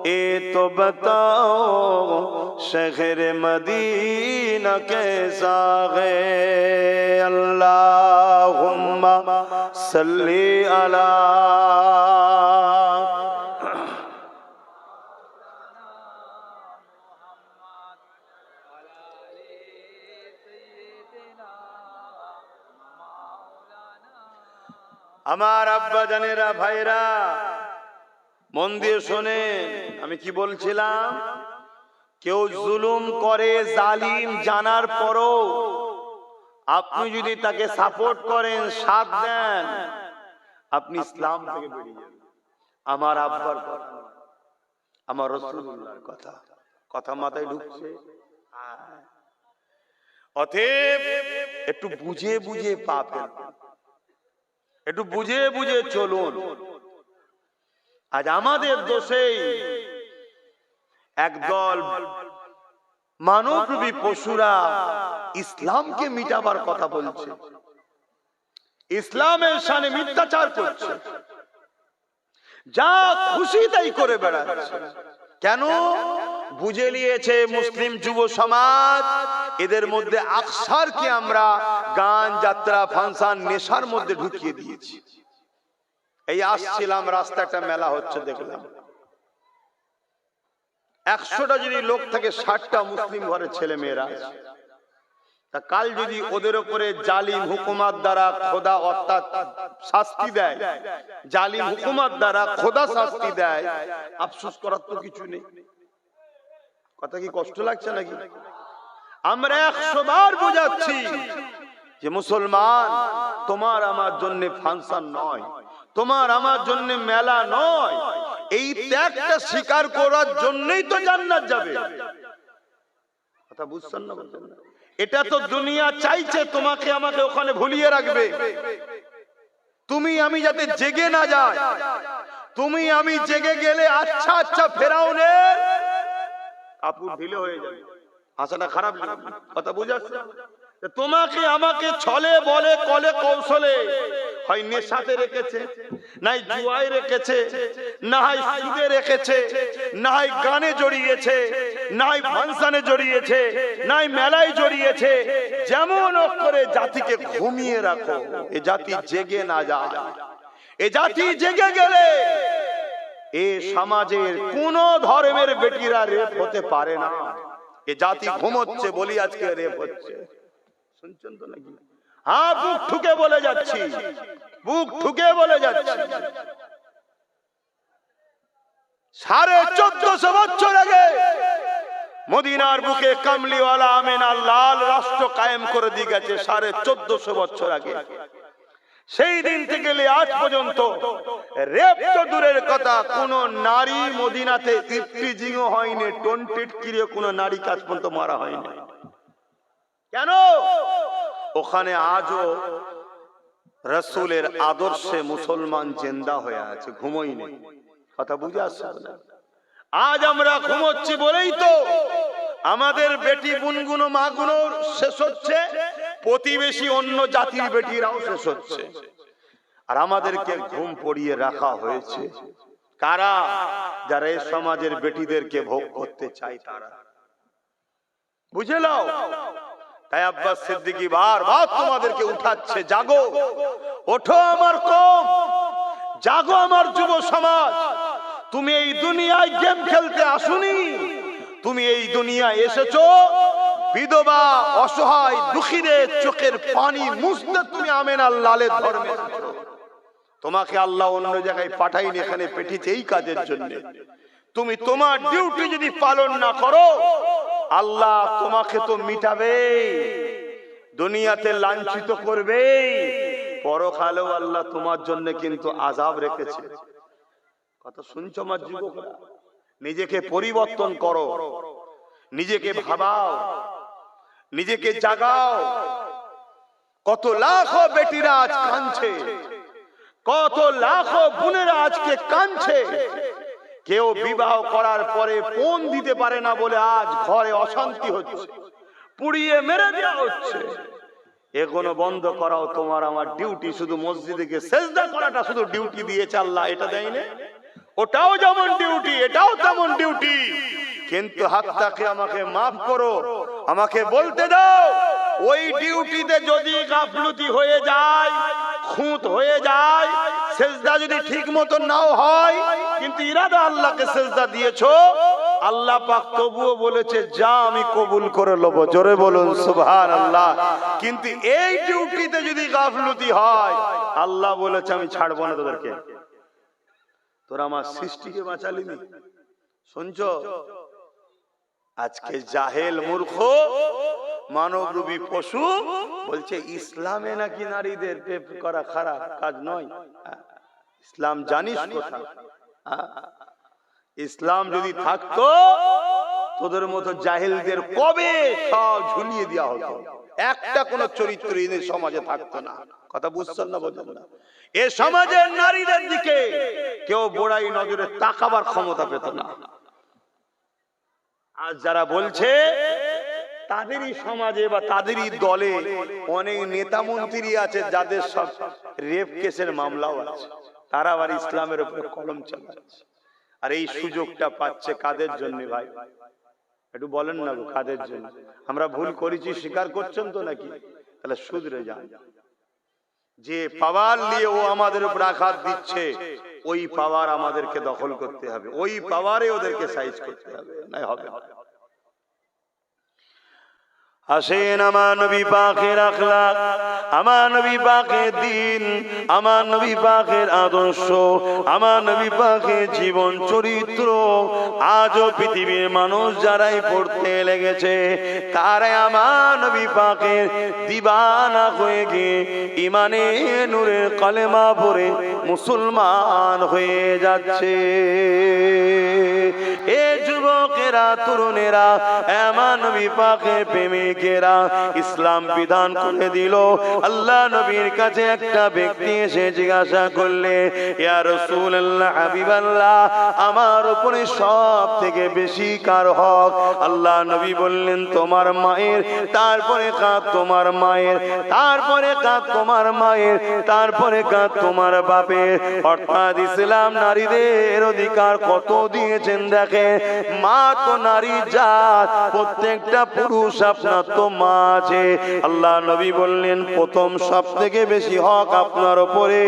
ए तो बताओ शहर मदीना कैसा है। अल्लाहुम्मा सल्ली अला আমার আব্বা জানেরা, ভাইরা মন দিয়ে শোনেন আমি কি বলছিলাম। কেউ জুলুম করে, জালিম জানার পরও আপনি যদি তাকে সাপোর্ট করেন, সাথ দেন, আপনি ইসলাম থেকে বেরিয়ে যাবেন। আমার আব্বার কথা, আমার রাসূলুল্লাহর কথা, কথা মাথায় ঢুকছে? অতএব একটু বুঝে বুঝে পা ফেলবেন, একটু বুঝে বুঝে চলুন। আজ আমাদের দোষেই একদল মানবরূপী পশুরা ইসলামকে মিটাবার কথা বলছে, ইসলামের শানে মিথ্যাচার করছে, যা খুশি তাই করে বেড়াচ্ছে। কেন? বুঝে নিয়েছে মুসলিম যুব সমাজ এদের মধ্যে আকসারকে আমরা গান, যাত্রা, ফাংশন, নেশার মধ্যে ঢুকিয়ে দিয়েছি। এই আসছিলাম রাস্তা, একটা মেলা হচ্ছে, দেখলাম 100টা যদি লোক থাকে 60টা মুসলিম ঘরের ছেলে মেয়েরা আছে। তা কাল যদি ওদের উপরে জালিম হুকুমত দ্বারা খোদা অর্থাৎ শাস্তি দেয়, জালিম হুকুমত দ্বারা খোদা শাস্তি দেয়, আফসোস করার তো কিছু নেই। কথা কি কষ্ট লাগছে নাকি? আমরা 100 বার বোঝাচ্ছি যে মুসলমান, তোমার আমার জন্য ফাংশন নয়, তোমার আমার জন্য মেলা নয়, এই ত্যাগটা স্বীকার করার জন্যই তো জান্নাত যাবে। কথা বুঝছেন না? এটা তো দুনিয়া চাইছে তোমাকে আমাকে ওখানে ভুলিয়ে রাখবে, তুমি আমি যাতে জেগে না যাই। তুমি আমি জেগে গেলে আচ্ছা আচ্ছা ফেরাউনের কাপড় ঢিলে হয়ে যাবে। আশাটা খারাপ না, কথা বুঝাচ্ছে? তোমাকে আমাকে ছলে বলে কলে কৌশলে হয় নেশাতে রেখেছে, নাই জুয়ায় রেখেছে, না হয় সুদে রেখেছে, না হয় গানে জড়িয়েছে, না হয় ফাংশনে জড়িয়েছে, না হয় মেলায় জড়িয়েছে। যেমন করে জাতিকে ঘুমিয়ে রাখো, এ জাতি জেগে না যায়। এ জাতি জেগে গেলে এ সমাজের কোন ধর্মের বেটিরা রেপ হতে পারে না। এ জাতি ঘুমোচ্ছে বলি আজকে রেপ হচ্ছে। শুনছেন তো নাকি? হ্যাঁ, বুক ঠুকে বলে যাচ্ছি, বুক ঠুকে বলে যাচ্ছি। 1450 বছর আগে মদিনার বুকে কামলিওয়ালা আমিনা লাল রাষ্ট্র কায়েম করে দিয়ে গেছে। 1450 বছর আগে। সেই দিন থেকে আজ পর্যন্ত রেপ তো দূরের কথা, কোন নারী মদিনাতে ইফতিজিংও হয়নি, টোনটিট কিরে কোন নারী কাজ পর্যন্ত মারা হয়নি। কেন? ওখানে আজও রাসূলের আদর্শে মুসলমান জিন্দা হয়ে আছে, ঘুমোয়নি। কথা বুঝে আসছে না? আজ আমরা ঘুমোচ্ছি বলেই তো আমাদের বেটি বুনগুনো মাগুনো শেষ হচ্ছে, প্রতিবেশী অন্য জাতির বেটিরাও শেষ হচ্ছে। আর আমাদেরকে ঘুম পড়িয়ে রাখা হয়েছে কারা? যারা এই সমাজের বেটিদেরকে ভোগ করতে চায় তারা। বুঝে নাও। তাই আব্বাস সিদ্দিকী বারবার তোমাদেরকে উঠাচ্ছে, জাগো, ওঠো আমার কওম, জাগো আমার যুব সমাজ। তুমি এই দুনিয়ায় গেম খেলতে আসুনি, তুমি এই দুনিয়ায় এসেছো বিধবা অসহায় দুঃখীদের চোখের পানি মুছতে। তুমি আমিনার লালের ধর্মে এসেছো। তোমাকে আল্লাহ অন্য জায়গায় পাঠাইনি, এখানে পেঠিতে এই কাজের জন্য। তুমি তোমার ডিউটি যদি পালন না করো, আল্লাহ তোমাকে তো মিটাবে, দুনিয়াতে লাঞ্ছিত করবে, পরকালেও আল্লাহ তোমার জন্য কিন্তু আযাব রেখেছে। কথা শুনছো আমার যুবকরা? নিজেকে পরিবর্তন করো, নিজেকে ভাবাও, নিজেকে জাগাও। কত লাখো বেটিরা আজ কাঁদছে, কত লাখো বোনেরা আজকে কাঁদছে। কেউ বিবাহ করার পরে ফোন দিতে পারে না বলে আজ ঘরে অশান্তি হচ্ছে, পুড়িয়ে মেরে দেওয়া হচ্ছে। এগুলো বন্ধ করাও তোমার আমার ডিউটি। শুধু মসজিদে গিয়ে সেজদা করাটা শুধু ডিউটি দিয়েছে আল্লাহ, এটা দেয়নি? ওটাও যেমন ডিউটি, এটাও তেমন ডিউটি। কিন্তু হাতটাকে আমাকে মাফ করো, আমাকে বলতে দাও, ওই ডিউটিতে যদি গাফলতি হয়ে যায়, খুঁত হয়ে যায়, সেজদা যদি ঠিক মতো নাও হয়, কিন্তু ইরাদা আল্লাহকে সেজদা দিয়েছো, আল্লাহ পাক তবুও বলেছে যা আমি কবুল করে নেব। জোরে বলুন সুবহানাল্লাহ। কিন্তু এই ডিউটিতে যদি গাফলতি হয়, আল্লাহ বলেছে আমি ছাড়বো না তোদেরকে। তোরা আমার সৃষ্টিকে বাঁচালিনি। শুনছো? আজকে জাহেল মূর্খ মানবরূপী পশু বলছে ইসলামে নাকি নারীদের রেপ করা খারাপ কাজ নয়। ইসলাম জানিস কথা? ইসলাম যদি থাকতো তোদের মতো জাহেলদের কবে সব ঝুলিয়ে দেওয়া হতো, একটা কোন চরিত্রহীন সমাজে থাকতো না। কথা বুঝছেন না? বোঝেন না? এ সমাজের নারীদের দিকে কেউ বড়াই নজরে তাকাবার ক্ষমতা পেত না। আজ যারা বলছে তাদেরই সমাজে বা তাদেরই দলে অনেক নেতা মন্ত্রী আছে যাদের সব রেপ কেসের মামলাও আছে, তারা আবার ইসলামের উপরে কলম চালাচ্ছে। আর এই সুযোগটা পাচ্ছে কাদের জন্য ভাই? একটু বলেন না গো, কাদের জন্য? আমরা ভুল করেছি স্বীকার করছেন তো নাকি? তাহলে শুধরে যান। যে পাওয়ার নিয়ে ও আমাদের উপর আঘাত দিচ্ছে, ওই পাওয়ার আমাদেরকে দখল করতে হবে, ওই পাওয়ারে ওদেরকে সাইজ করতে হবে, নাই হবে না। আসেন আমার নবী পাকের আখলাক, আমার নবী পাকের দিন, আমার নবী পাকের আদর্শ, আমার নবী পাকের জীবন চরিত্র আজও পৃথিবীর মানুষ যারাই পড়তে লেগেছে তারাই আমার নবী পাকের দিবানা হয়ে গিয়ে ইমানে নূরের কলেমা পড়ে মুসলমান হয়ে যাচ্ছে। এ যুবকেরা, তরুণেরা, আমার নবী পাকের প্রেমিকেরা, ইসলাম বিধান করে দিল। আল্লাহ নবীর কাছে একটা ব্যক্তি এসে জিজ্ঞাসা করলে, ইয়া রাসূলুল্লাহ, হাবিবাল্লাহ, আমার উপরে সব থেকে বেশি কার হক? আল্লাহ নবী বললেন, তোমার মায়ের, তারপরে কাঁদ তোমার মায়ের, তারপরে কাঁদ তোমার মায়ের, তারপরে কাঁদ তোমার বাপের। অর্থাৎ ইসলাম নারীদের অধিকার কত দিয়েছেন দেখে। মা তো নারী জাত, প্রত্যেকটা পুরুষ আপনার তো মা আছে। আল্লাহ নবী বললেন, প্রথম সব থেকে বেশি হক আপনার উপরে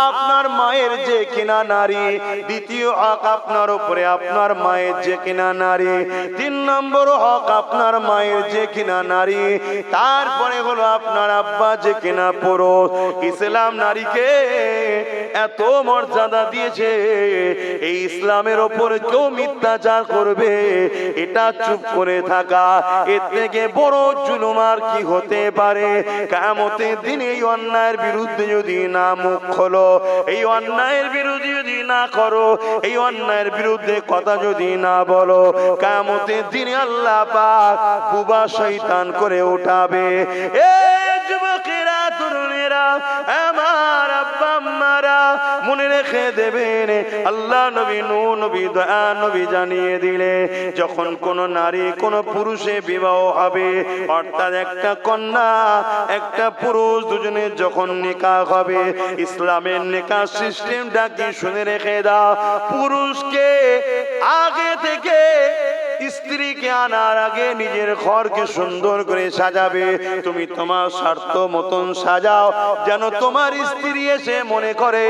আপনার মায়ের যে কিনা নারী, দ্বিতীয় হক আপনার উপরে আপনার মায়ের যে কিনা নারী, 3 নম্বর হক আপনার মায়ের যে কিনা নারী, তারপরে হলো আপনার আব্বা যে কিনা পুরুষ। ইসলাম নারীকে এত মর্যাদা দিয়েছে, এই ইসলামের ওপরে কেউ মিথ্যাচার করবে এটা চুপ করে থাকা, এর থেকে বড় জুলুম আর কি হতে পারে? কিয়ামতের দিন এই অন্যায়ের বিরুদ্ধে যদি না মুখ খোলো, এই অন্যায়ের বিরুদ্ধে যদি না করো, এই অন্যায়ের বিরুদ্ধে কথা যদি না বলো, কিয়ামতের দিনে আল্লাহ পাক বুবা শয়তান করে উঠাবে। এ যুবকেরা, তরুণেরা, আমার আব্বা আম্মারা, মনে রেখে দেবেন, আল্লাহ নবী, নূহ নবী, দয়া নবী জানিয়ে দিলে, যখন কোন নারী কোন পুরুষে বিবাহ হবে, অর্থাৎ একটা কন্যা একটা পুরুষ দুজনের যখন নিকাহ হবে, ইসলামের নিকাহ সিস্টেমটা কি শুনে রেখে দাও। পুরুষকে আগে থেকে স্ত্রীকে আনার আগে নিজের ঘরকে সুন্দর করে সাজাবে। তুমি তোমার স্বার্থ মতন সাজাও, যেন তোমার স্ত্রী এসে মনে করে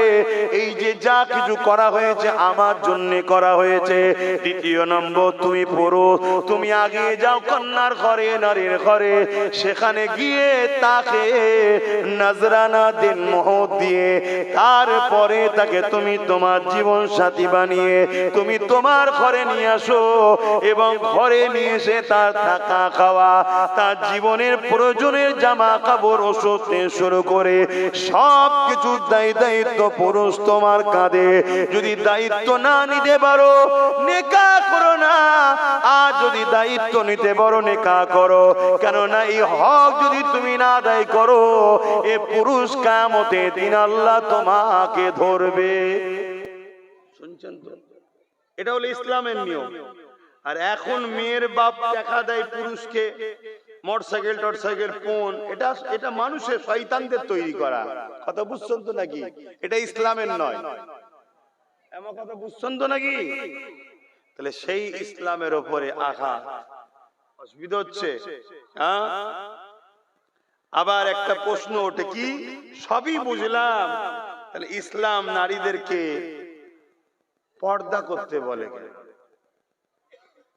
এই যে যা কিছু করা হয়েছে আমার জন্য করা হয়েছে। দ্বিতীয় নম্বর, তুমি পুরুষ, তুমি আগে যাও কন্যার ঘরে, নারীর ঘরে, সেখানে গিয়ে তাকে নজরানা দিন, মোহর দিয়ে, তারপরে তাকে তুমি তোমার জীবন সাথী বানিয়ে তুমি তোমার ঘরে নিয়ে আসো, এবং ঘরে নিয়ে এসে তার থাকা খাওয়া, তার জীবনের প্রয়োজনের জামা কাপড়, ওষুধ থেকে শুরু করে সব কিছু দায়িত্ব পুরুষ তোমার কাঁধে। যদি দায়িত্ব না নিতে পারো, নেকাহ করো না। আর যদি দায়িত্ব নিতে পারো, নেকাহ করো। কেননা এই হক যদি তুমি না আদায় করো, এ পুরুষ কিয়ামতের দিন আল্লাহ তোমাকে ধরবে। শুনছেন তো? এটা হলো ইসলামের নিয়ম। আর এখন মেয়ের বাপ দেখা দেয় পুরুষকে মোটরসাইকেল টরসাইকেল ফোন, এটা মানুষের শয়তানদের তৈরি করা কথা, বুঝছেন তো নাকি? এটা ইসলামের নয়, এমন কথা বুঝছেন তো নাকি? তাহলে সেই ইসলামের উপরে আঘাত, অসুবিধা হচ্ছে। আবার একটা প্রশ্ন ওঠে, কি সবই বুঝলাম, তাহলে ইসলাম নারীদেরকে পর্দা করতে বলে কেন?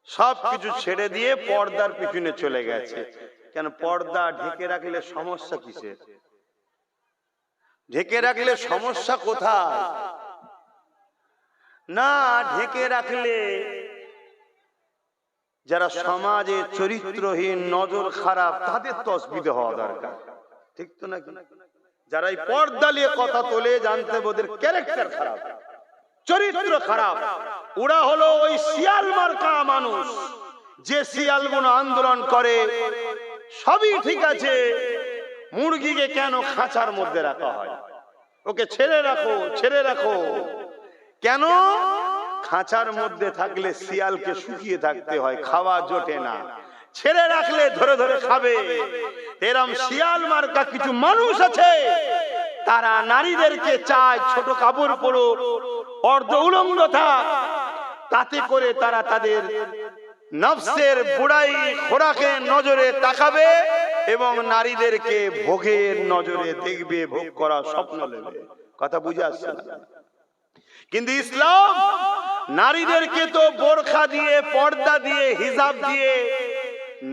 সবকিছু ছেড়ে দিয়ে পর্দার পিছনে চলে গেছে কেন? পর্দা ঢেকে রাখলে সমস্যা কিসের? ঢেকে রাখলে সমস্যা কোথায়? না, ঢেকে রাখলে যারা সমাজে চরিত্রহীন, নজর খারাপ, তাদের তো অসুবিধা হওয়া দরকার, ঠিক তো নাকি? যারা এই পর্দা নিয়ে কথা তোলে, জানতে ওদের ক্যারেক্টার খারাপ, চরিত্র খারাপ। ওরা হলো ওই শিয়াল মার্কা মানুষ, যে শিয়ালগুলো আন্দোলন করে সবই ঠিক আছে, মুরগিকে কেন খাঁচার মধ্যে রাখা হয়? ওকে ছেড়ে রাখো, ছেড়ে রাখো। কেন? খাঁচার মধ্যে থাকলে শিয়ালকে শুকিয়ে থাকতে হয়, খাওয়া জোটে না। ছেড়ে রাখলে ধরে ধরে খাবে। এরম শিয়াল মার্কা কিছু মানুষ আছে, তারা নারীদেরকে চায় ছোট কাপড় পরো, অর্ধ উলঙ্গ থাক, তাতে করে তারা তাদের নফসের বুড়াই খোরাকের নজরে তাকাবে এবং নারীদেরকে ভোগের নজরে দেখবে, ভোগ করা স্বপ্ন নেবে। কথা বুঝে আসছে না? কিন্তু ইসলাম নারীদেরকে তো বোরখা দিয়ে, পর্দা দিয়ে, হিজাব দিয়ে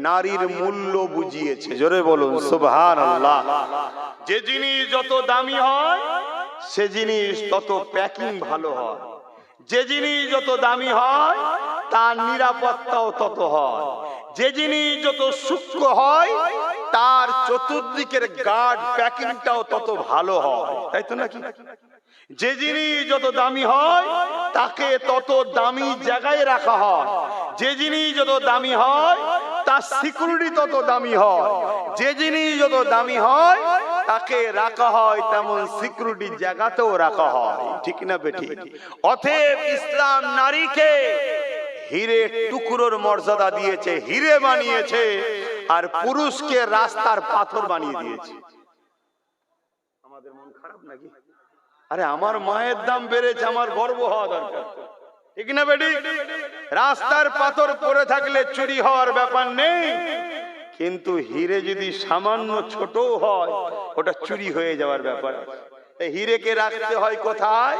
নারীর মূল্য বুঝিয়েছে। জোরে বলুন সুবহানাল্লাহ। যে জিনিস যত দামি হয় সে জিনিস তত প্যাকিং ভালো হয়, যে জিনিস যত দামি হয় তার নিরাপত্তাও তত হয়, যে জিনিস যত সূক্ষ্ম হয় তার চতুর্দিকের গার্ড প্যাকিংটাও তত ভালো হয়, তাই তো নাকি? যে জিনিস যত দামি হয় তাকে তত দামি জায়গায় রাখা হয়, যে জিনিস যত দামি হয় তার সিকিউরিটি তত দামি হয়, যে জিনিস যত দামি হয় তাকে রাখা হয় তেমন সিকিউরিটি জায়গাতেও রাখা হয়, ঠিক না বেঠিক? অতএব ইসলাম নারীকে হিরে টুকরোর মর্যাদা দিয়েছে, হিরে বানিয়েছে, আর পুরুষকে রাস্তার পাথর বানিয়ে দিয়েছে। আমাদের মন খারাপ নাকি? আরে আমার মায়ের দাম বেড়েছে, আমার গর্ব হওয়া দরকার, ঠিক না বেটি? রাস্তার পাথর পড়ে থাকলে চুরি হওয়ার ব্যাপার নেই, কিন্তু হিরে যদি সামান্য ছোট হয় ওটা চুরি হয়ে যাওয়ার ব্যাপার। হিরেকে রাখতে হয় কোথায়?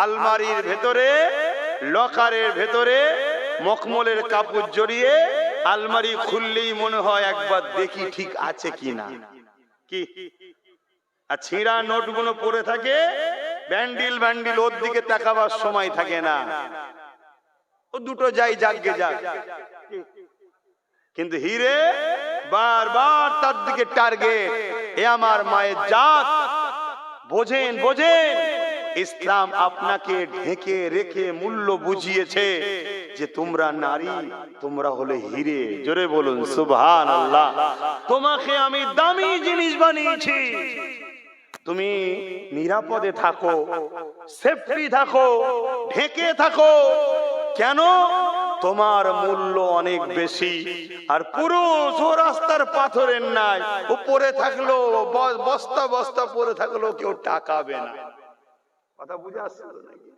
আলমারির ভেতরে, লকারের ভেতরে মখমলের কাপড় জড়িয়ে আলমারি খুললেই মনে হয় একবার দেখি ঠিক আছে কিনা। কি আর ছিঁড়া নোটগুলো পড়ে থাকে ব্যান্ডিল ব্যান্ডিল, ওর দিকে তাকাবার সময় থাকে না, ও দুটো যাই জাগে যাক। কিন্তু হিরে বারবার তার দিকে টার্গেট। এ আমার মায়ের জাত, বোঝেন বোঝেন, ইসলাম আপনাকে ঢেকে রেখে মূল্য বুঝিয়েছে যে তোমরা নারী, তোমরা হলে হিরে। জোরে বলুন সুবহানাল্লাহ। তোমাকে আমি দামি জিনিস বানিয়েছি, তুমি নিরাপদে থাকো, সেফটি থাকো, ঢেকে থাকো। কেন? তোমার মূল্য অনেক বেশি। আর পুরুষ ও রাস্তার পাথরের নাই, উপরে থাকলো বস্তা বস্তা পরে থাকলো, কেউ টাকাবে না। কথা বুঝে আসছে নাকি?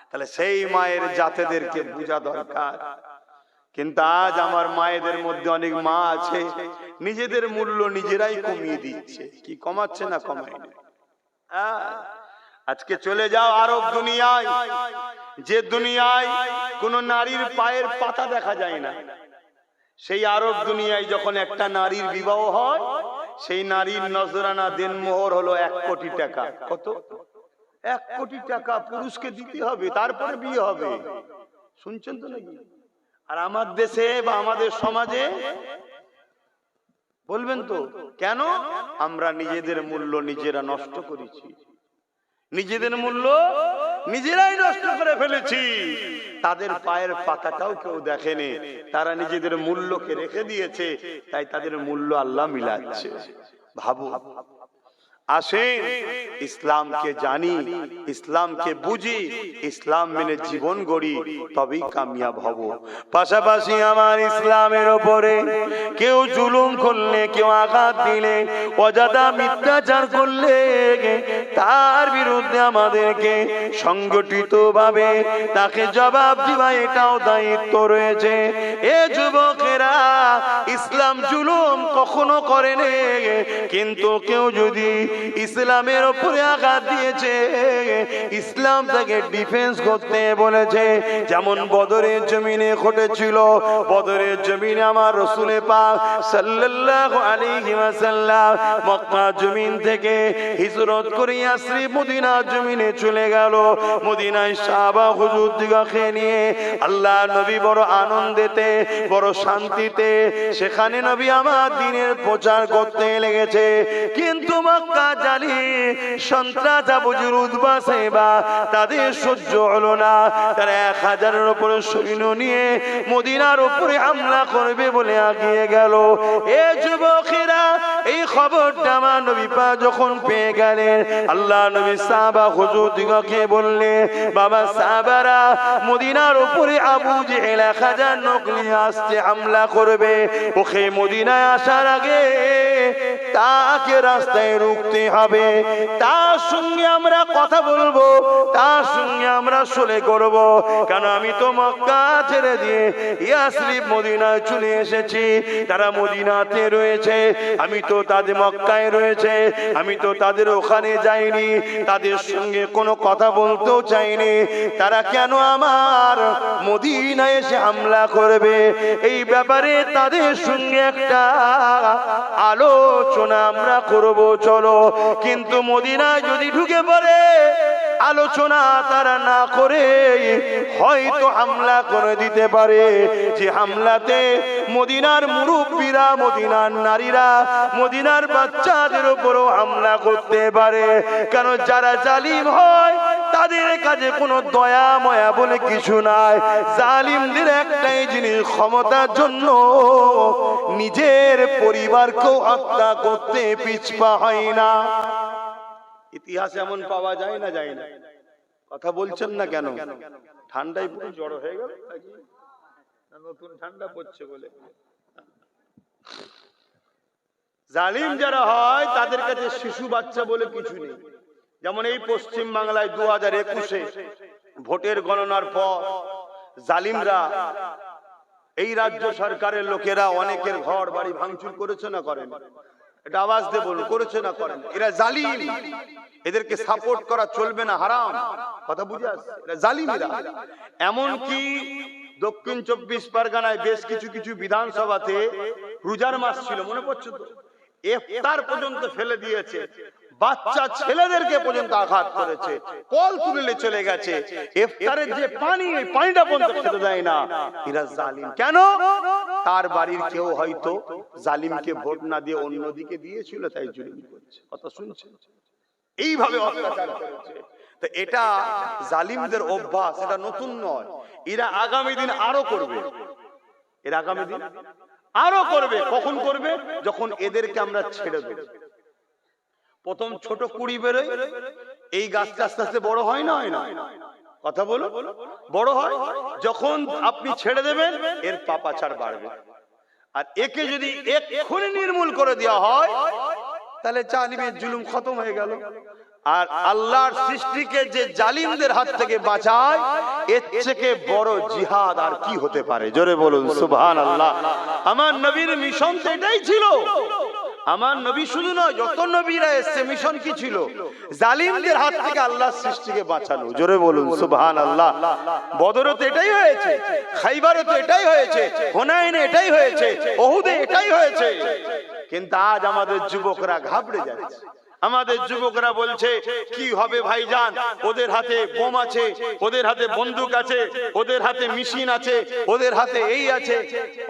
তাহলে সেই মায়ের জাতেদেরকে বোঝা দরকার। কিন্তু আজ আমার মায়েদের মধ্যে অনেক মা আছে নিজেদের মূল্য নিজেরাই কমিয়ে দিচ্ছে। কি কমাচ্ছে না কমায়? আজকে চলে যাও আরব দুনিয়ায়, যে দুনিয়ায় কোন নারীর পায়ের পাতা দেখা যায় না, সেই আরব দুনিয়ায় যখন একটা নারীর বিবাহ হয়, সেই নারীর নজরানা দেনমোহর হলো 1 কোটি টাকা। কত? 1 কোটি টাকা পুরুষকে দিতে হবে, তারপরে বিয়ে হবে। শুনছেন তো নাকি? আর আমার দেশে বা আমাদের সমাজে বলবেন তো কেন? আমরা নিজেদের মূল্য নিজেরা নষ্ট করেছি, নিজেদের মূল্য নিজেরাই নষ্ট করে ফেলেছি। তাদের পায়ের পাতাটাও কেউ দেখেনি, তারা নিজেদের মূল্যকে রেখে দিয়েছে, তাই তাদের মূল্য আল্লাহ মিলাচ্ছে। ভাবো, আসেন ইসলামকে জানি, ইসলামকে বুঝি, ইসলাম মেনে জীবন গড়ি, তবেই কামিয়াব হব। পাশাপাশি আমার ইসলামের ওপরে কেউ জুলুম করলে, কেউ আঘাত দিলে, অযথা মিথ্যাচার করলে, তার বিরুদ্ধে আমাদেরকে সংগঠিতভাবে তাকে জবাব দিবা, এটাও দায়িত্ব রয়েছে। এ যুবকেরা, ইসলাম জুলুম কখনো করেনি, কিন্তু কেউ যদি ইসলামের উপরে আঘাত দিয়েছে, ইসলাম তাকে ডিফেন্স করতে বলেছে। যেমন বদরের জমিনে ঘটেছিল। বদরের জমিনে আমার রাসূল পাক সাল্লাল্লাহু আলাইহি ওয়াসাল্লাম মক্কা জমিন থেকে হিজরত করে ইয়াসরিব মদিনা জমিনে চলে গেল। মদিনায় সাহাবা হুজুর দিগকে নিয়ে আল্লাহ নবী বড় আনন্দেতে, বড় শান্তিতে সেখানে নবী আমার দ্বীনের প্রচার করতে লেগেছে। কিন্তু মক্কা জালি সন্ত্রাস আবু জেহেল উতবা সাইবা তাদের সহ্য হলো না। তারা 1000-এর উপরে সৈন্য নিয়ে মদিনার উপরে হামলা করবে বলে এগিয়ে গেল। এ যুবকেরা, এই খবরটা আমার নবী পাক যখন পেয়ে গেলেন, আল্লাহ নবী সাহাবা হুজুর দিগকে বললে, বাবা সাহাবারা, মদিনার উপরে আবু জেহেল 1000 লোক নিয়ে আসছে, হামলা করবে। ওকে মদিনায় আসার আগে তাকে রাস্তায় রুখতে হবে, তার সঙ্গে আমরা কথা বলবো, তার সঙ্গে আমরা আমরা সলে করব, কেন আমি তো মক্কা ছেড়ে দিয়ে ইয়াসরিব মদিনায় চলে এসেছি। তারা মদিনাতে রয়েছে, আমি তো তাদের মক্কায় রয়েছে, আমি তো তাদের ওখানে যাইনি, তাদের সঙ্গে কোনো কথা বলতেও চাইনি। তারা কেন আমার মদিনায় এসে হামলা করবে? এই ব্যাপারে তাদের সঙ্গে একটা আলোচনা আমরা করব, চলো। কিন্তু মদিনায় যদি ঢুকে পড়ে, আলোচনা তারা না করে হয়তো হামলা করে দিতে পারে। যে হামলাতে মদিনার মুরব্বীরা, মদিনার নারীরা, মদিনার বাচ্চাদের উপরও হামলা করতে পারে। কারণ যারা জালিম হয় তাদের কাছে কোনো দয়া ময়া বলে কিছু নাই। জালিমদের একটাই জিনিস, ক্ষমতার জন্য নিজের পরিবারকেও হত্যা করতে পিছপা হয় না। ইতিহাস এমন পাওয়া যায় না, যায় না? কথা বলছেন না কেন? ঠান্ডায় পুরো জড়ো হয়ে গেল, নতুন ঠান্ডা পড়ছে বলে। জালিম যারা হয় তাদের কাছে শিশু বাচ্চা বলে কিছু নেই। যেমন এই পশ্চিম বাংলায় 2021-এ ভোটের গণনার পর জালিমরা, এই রাজ্য সরকারের লোকেরা অনেকের ঘর বাড়ি ভাঙচুর করেছে না করেন? এটা আওয়াজ দিয়ে বলুন, করেছে না করেন? এরা জালিম, এদেরকে সাপোর্ট করা চলবে না, হারাম। কথা বুঝে আসছে? এরা জালিমেরা। এমনকি দক্ষিণ 24 পরগনায় বেশ কিছু বিধানসভাতে রোজার মাস ছিল, মনে পড়ছে তো, ইফতার পর্যন্ত ফেলে দিয়েছে, বাচ্চা ছেলেদেরকে পর্যন্ত আঘাত করেছে, কল তুলে চলে গেছে। ইফতারের যে পানি, ওই পানিটা পর্যন্ত খেতে দেয় না। এরা জালিম। কেন? তার বাড়ির কেউ হয়তো জালিমকে ভোট না দিয়ে অন্যদিকে দিয়েছিল, তাই জুলুম করছে। কথা শুনছেন? এইভাবে অত্যাচার করেছে। তো এটা জালিমদের অভ্যাস, এটা নতুন নয়। এরা আগামী দিন আরো করবে, এরা আগামী দিন আরো করবে। কখন করবে? যখন এদেরকে আমরা ছেড়ে দেব। প্রথম ছোট কুড়ি বেরোয়, এই গাছটা আস্তে আস্তে বড় হয় না, হয় না? কথা বলো, বড় হয়। যখন আপনি ছেড়ে দেবেন, এর পাপাচার বাড়বে। আর একে যদি এক্ষুনি নির্মূল করে দেওয়া হয়, তাহলে জালিমের জুলুম খতম হয়ে গেল। আর আল্লাহর সৃষ্টিকে যে জালিমদের হাত থেকে বাঁচায়, এর থেকে বড় জিহাদ আর কি হতে পারে? জোরে বলুন সুবহানাল্লাহ। আমার নবীর মিশন তো এটাই ছিল। আমার নবী শুধু নয়, যত নবীরা এসেছে মিশন কি ছিল? জালিমদের হাত থেকে আল্লাহর সৃষ্টিকে বাঁচানো। জোরে বলুন সুবহানাল্লাহ। বদরে তো এটাই হয়েছে, খাইবারে তো এটাই হয়েছে, হুনাইনে এটাই হয়েছে, উহুদে এটাই হয়েছে। কিন্তু আজ আমাদের যুবকরা ঘাবড়ে যাচ্ছে। আমাদের যুবকরা বলছে, কি হবে ভাইজান? ওদের হাতে বোম আছে, ওদের হাতে বন্দুক আছে, ওদের হাতে মেশিন আছে, ওদের হাতে এই আছে।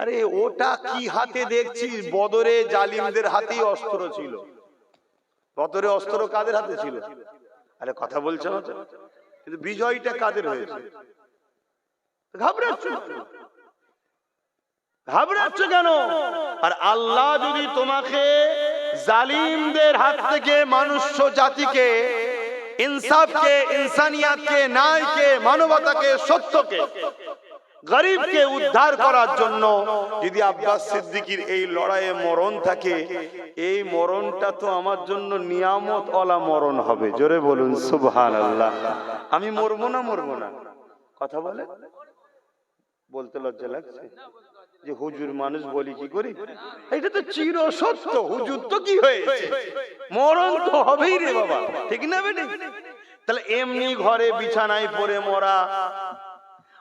আরে ওটা কি হাতে দেখছিস? বদরে জালিমদের হাতেই অস্ত্র ছিল। বদরে অস্ত্র কাদের হাতে ছিল? আরে কথা বলছো না তো? কিন্তু বিজয়টা কাদের হয়েছে? ঘাবড়াচ্ছ, ঘাবড়াচ্ছ কেন? আর আল্লাহ যদি তোমাকে জালিমদের হাত থেকে মনুষ্য জাতিকে, ইনসাফকে, ইনসানিয়াতকে, ন্যায়কে, মানবতাকে, সত্যকে, গরিবকে উদ্ধার করার জন্য যদি আব্বাস সিদ্দিকীর এই লড়াইয়ে মরণ থাকে, এই মরণটা তো আমার জন্য নিয়ামত ওয়ালা মরণ হবে। জোরে বলুন সুবহানাল্লাহ। আমি মরবো না, মরবো না? কথা বলে বলতে লজ্জা লাগছে যে হুজুর মানুষ বলি কি করি? এটা তো চির সত্য। হুজুর তো কি হয়েছে, মরণ তো হবেই রে বাবা, ঠিক না বেটি? তাহলে এমনি ঘরে বিছানায় পড়ে মরা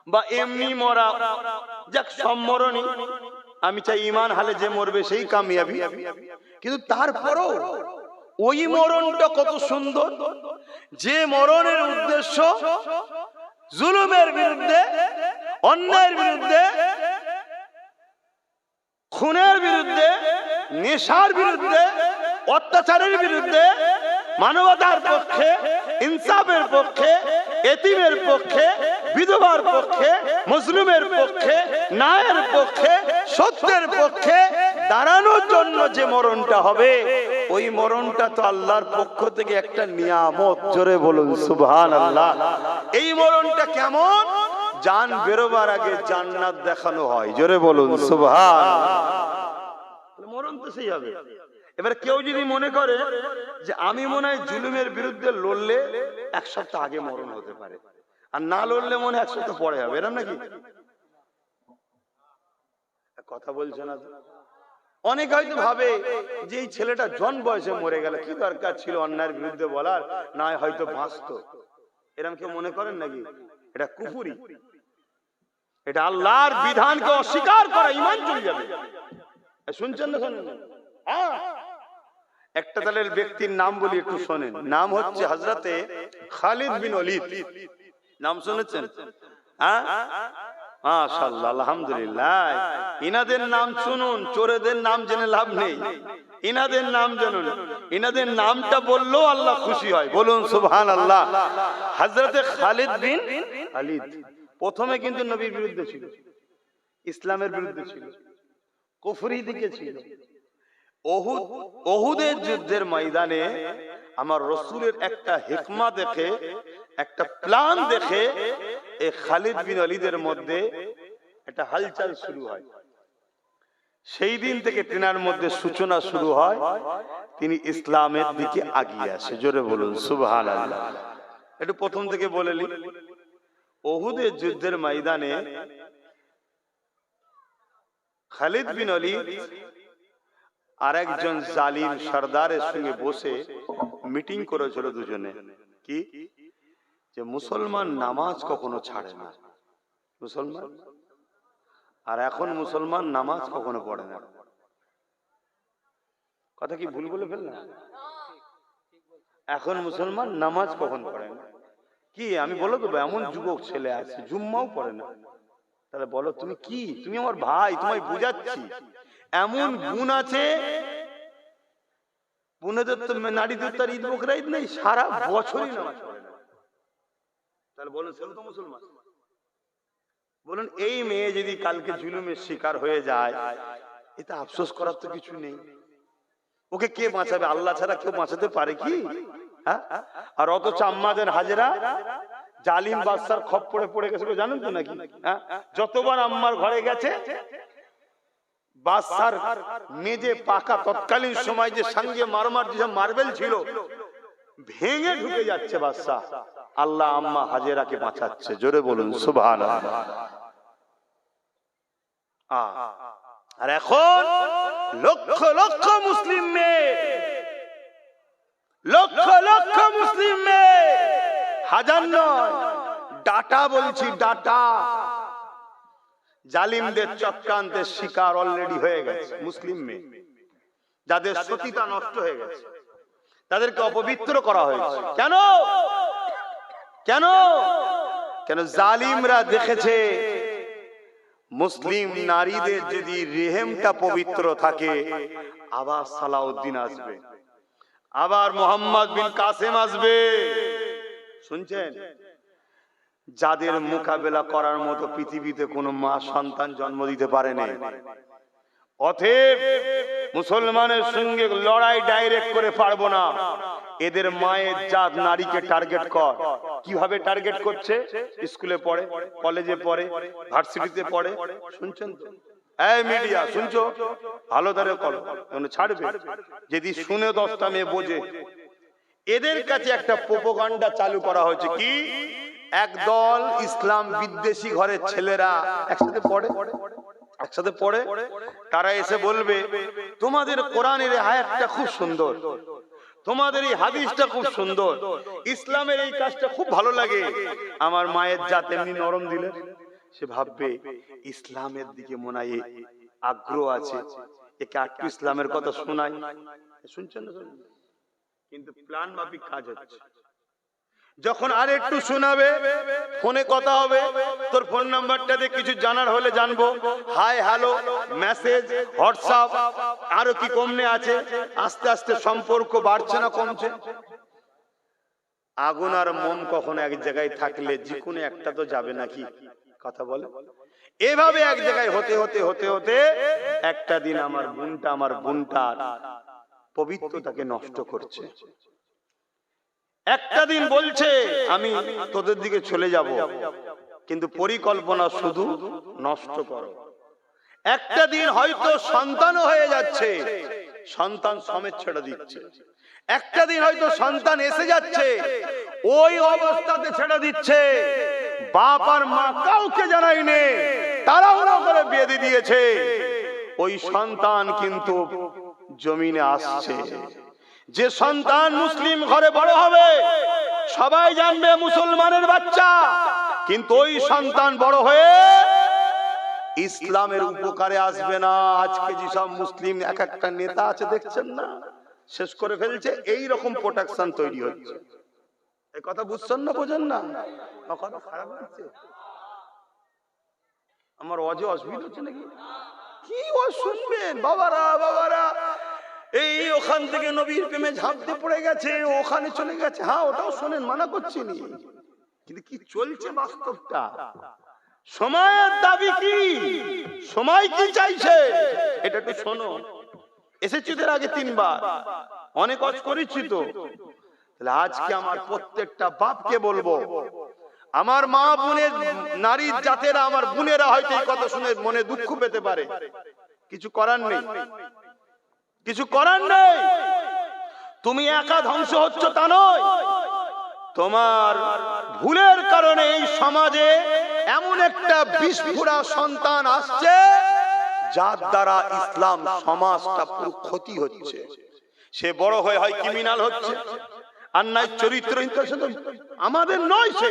বা এমনি মরা, যাক সব মরণই। আমি চাই ঈমান হালে যে মরবে সেই কামিয়াবি। কিন্তু তারপরও ওই মরণটা কত সুন্দর, যে মরণের উদ্দেশ্য জুলুমের বিরুদ্ধে, অন্যায়ের বিরুদ্ধে, খুনের বিরুদ্ধে, নেশার বিরুদ্ধে, অত্যাচারের বিরুদ্ধে, মানবতার পক্ষে, ইনসাফের পক্ষে, এতিমের পক্ষে, বিধবার পক্ষে, মুসলিমের পক্ষে, ন্যায়ের পক্ষে, সত্যের পক্ষে দাঁড়ানোর জন্য যে মরণটা হবে, ওই মরণটা তো আল্লাহর পক্ষ থেকে একটা নিয়ামত। জোরে বলুন সুবহানাল্লাহ। এই মরণটা কেমন? জান বেরোবার আগে জান্নাত দেখানো হয়। জোরে বলুন সুবহানাল্লাহ। মরণ তো সেই হবে। এবার কেউ যদি মনে করে যে আমি মনে হয় জুলুমের বিরুদ্ধে লড়লে এক সপ্তাহ আগে মরণ হতে পারে, আর না লড়লে মনে 100 তো পরে হবে, এরকম নাকি? কথা বলছে না তো। অনেকে হয়তো ভাবে যে এই ছেলেটা জন বয়সে মরে গেল, কি দরকার ছিল অন্যায়ের বিরুদ্ধে বলার, না হয়তো বাঁচতো, এরকম কেউ মনে করেন নাকি? এটা কুফরি, এটা আল্লাহর বিধানকে অস্বীকার করা, ঈমান চলে যাবে। শুনছেন না? শোনেন? হ্যাঁ, একটা দলের ব্যক্তির নাম বলি, একটু শোনেন। নাম হচ্ছে হযরতে খালিদ বিন ওলীদ। নাম শুনেছেন? হ্যাঁ, মাশাআল্লাহ, আলহামদুলিল্লাহ। ইনাদের নাম শুনুন, চোরেদের নাম জেনে লাভ নেই, ইনাদের নাম জানুন। ইনাদের নামটা বললেও আল্লাহ খুশি হয়, বলুন সুবহানাল্লাহ। হযরতে খালিদ বিন ওলীদ প্রথমে কিন্তু নবীর বিরুদ্ধে ছিল, ইসলামের বিরুদ্ধে ছিল, কুফরি দিকে ছিল। ওহুদের যুদ্ধের ময়দানে আমার রাসূলের একটা হিকমা দেখে, একটা প্ল্যান দেখে এই খালিদ বিন ওলীদের মধ্যে একটা হালচাল শুরু হয়। সেই দিন থেকে তিনার মধ্যে সূচনা শুরু হয়, তিনি ইসলামের দিকে এগিয়ে আসে। জোরে বলুন সুবহানাল্লাহ। একটু প্রথম থেকে বলে নি। ওহুদের যুদ্ধের ময়দানে খালিদ বিন ওলীদ আর একজন জালিম সরদারের সঙ্গে বসে মিটিং করেছিল দুজনে, কি যে মুসলমান নামাজ কখনো ছাড়ে না, মুসলমান, আর এখন মুসলমান নামাজ কখনো পড়ে না। কথা কি ভুল বলে ফেললাম? এখন মুসলমান নামাজ কখন পড়ে না? কি আমি বলো তো, এমন যুবক ছেলে আছে জুম্মাও পড়ে না। তাহলে বলো তুমি কি, তুমি আমার ভাই, তোমায় বুঝাচ্ছি, এমন গুণ আছে বোনেদের তো, নারীদের তো ঈদ বকরা ঈদ নেই, সারা বছরই নামাজ পড়ে না। তাহলে বলুন সে তো মুসলমান? বলুন এই মেয়ে যদি কালকে জুলুমের শিকার হয়ে যায়, এটা আফসোস করার তো কিছু নেই। ওকে কে বাঁচাবে? আল্লাহ ছাড়া কেউ বাঁচাতে পারে কি? হ্যাঁ, আর অথচ আম্মাদের হাজেরা জালিম বাদশার খপ্পরে পড়ে গেছে, জানেন তো নাকি? হ্যাঁ, যতবার আম্মার ঘরে গেছে, বাদশার মেজে পাকা তৎকালীন সময় যে সঙ্গে মারমার যে মার্বেল ছিল ভেঙে ঢুকে যাচ্ছে বাদশা, আল্লাহ আম্মা হাজেরাকে বাঁচাচ্ছে। জোরে বলুন সুবহানাল্লাহ। আর এখন লক্ষ লক্ষ মুসলিম মেয়ে, লক্ষ লক্ষ মুসলিম মেয়ে, হাজার নয়, ডাটা বলছি, ডাটা, জালিমদের চক্রান্তের শিকার অলরেডি হয়ে গেছে। মুসলিম মেয়ে যাদের সতীতা নষ্ট হয়ে গেছে, তাদেরকে অপবিত্র করা হয়েছে। কেন? কেন? কেন? জালিমরা দেখেছে মুসলিম নারীদের যদি রেহেমটা পবিত্র থাকে, আবার সালাউদ্দিন আসবে, আবার মোহাম্মদ বিন কাসেম আসবে। শুনছেন? যাদের মোকাবেলা করার মতো পৃথিবীতে কোনো মা সন্তান জন্ম দিতে পারে না। অতএব মুসলমানের সঙ্গে লড়াই ডাইরেক্ট করে পারবো না। এদের মায়ের জাত নারীকে টার্গেট কর। কিভাবে টার্গেট করছে? স্কুলে পড়ে, কলেজে পড়ে, ভার্সিটিতে পড়ে। শুনছেন তো? এই মিডিয়া শুনছো? ভালো ধরে করো, ছাড়বে যদি শুনে 10টা মেয়ে বোঝে। এদের কাছে একটা প্রোপাগান্ডা চালু করা হয়েছে, কি একদল ইসলাম বিদ্বেষী ঘরের ছেলেরা একসাথে পড়ে, একসাথে পড়ে, তারা এসে বলবে তোমাদের কোরআনের আয়াতটা খুব সুন্দর, তোমাদের এই হাদিসটা খুব সুন্দর, ইসলামের এই কাজটা খুব ভালো লাগে। আমার মায়ের জাত এমনি নরম দিলে সে ভাববে ইসলামের দিকে মনে হয় আগ্রহ আছে, একে একটু ইসলামের কথা শোনাই। শুনছেন না? কিন্তু প্ল্যান মাফিক কাজ হচ্ছে। যখন আর একটু শোনাবে, ফোনে কথা হবে, তোর ফোন নাম্বারটা দিয়ে কিছু জানার হলে জানবো, হাই হ্যালো মেসেজ, হোয়াটসঅ্যাপ, আরো কি কমনে আছে। আস্তে আস্তে সম্পর্ক বাড়ছে না কমছে? আগুন আর মোম কখনো এক জায়গায় থাকলে যে কোনো একটা তো যাবে নাকি? কথা বলে। এভাবে এক জায়গায় হতে হতে হতে হতে একটা দিন আমার বোনটার পবিত্রতাকে নষ্ট করছে। একটা দিন বলছে আমি তোদের দিকে চলে যাব, কিন্তু পরিকল্পনা শুধু নষ্ট করো। একটা দিন হয়তো সন্তানও হয়ে যাচ্ছে, সন্তান সমেত ছেড়ে দিচ্ছে। একটা দিন হয়তো সন্তান এসে যাচ্ছে, ওই অবস্থাতে ছেড়ে দিচ্ছে। বাপ আর মা কাউকে জানায়নি, তাড়াহুড়ো করে বিয়ে দিয়ে দিয়েছে। ওই সন্তান কিন্তু জমিনে আসছে। যে সন্তান মুসলিম ঘরে বড় হবে, সবাই জানবে মুসলমানের বাচ্চা, কিন্তু ওই সন্তান বড় হয়ে ইসলামের উপকারে আসবে না। আজকে যেসব মুসলিম এক একটা নেতা আছে দেখছেন না, শেষ করে ফেলছে। এই রকম প্রোটেকশন তৈরি হচ্ছে। এই কথা বুঝছেন না, বোঝেন না? কথা খারাপ লাগছে আমার? অজে অসুবিধা হচ্ছে নাকি? কি ও শুনবেন বাবারা, বাবারা এই ওখান থেকে নবীর প্রেমে ঝাঁপতে পড়ে গেছে, ওখানে চলে গেছে। হ্যাঁ, ওটাও শোনেন, মানা করছি নি, কিন্তু কি চলছে বাস্তবটা? সময়ের দাবি কি, সময় কি চাইছে, এটা একটু শোনো। এসেছি এর আগে 3 বার, অনেক কাজ করেছি তো। তাহলে আজকে আমার প্রত্যেকটা বাপকে বলবো, আমার মা বোনের, নারীর জাতেরা, আমার বোনেরা হয়তো এই কথা শুনে মনে দুঃখ পেতে পারে, কিছু করার নেই, কিছু করার নেই। তুমি একা ধ্বংস হচ্ছ তা নয়, তোমার ভুলের কারণে এই সমাজে এমন একটা বিস্ফোরা সন্তান আসছে যার দ্বারা ইসলাম সমাজটা পুরো ক্ষতি হচ্ছে। সে বড় হয়ে হয় ক্রিমিনাল হচ্ছে, অন্যায় চরিত্রহীন। আমাদের নয়, সে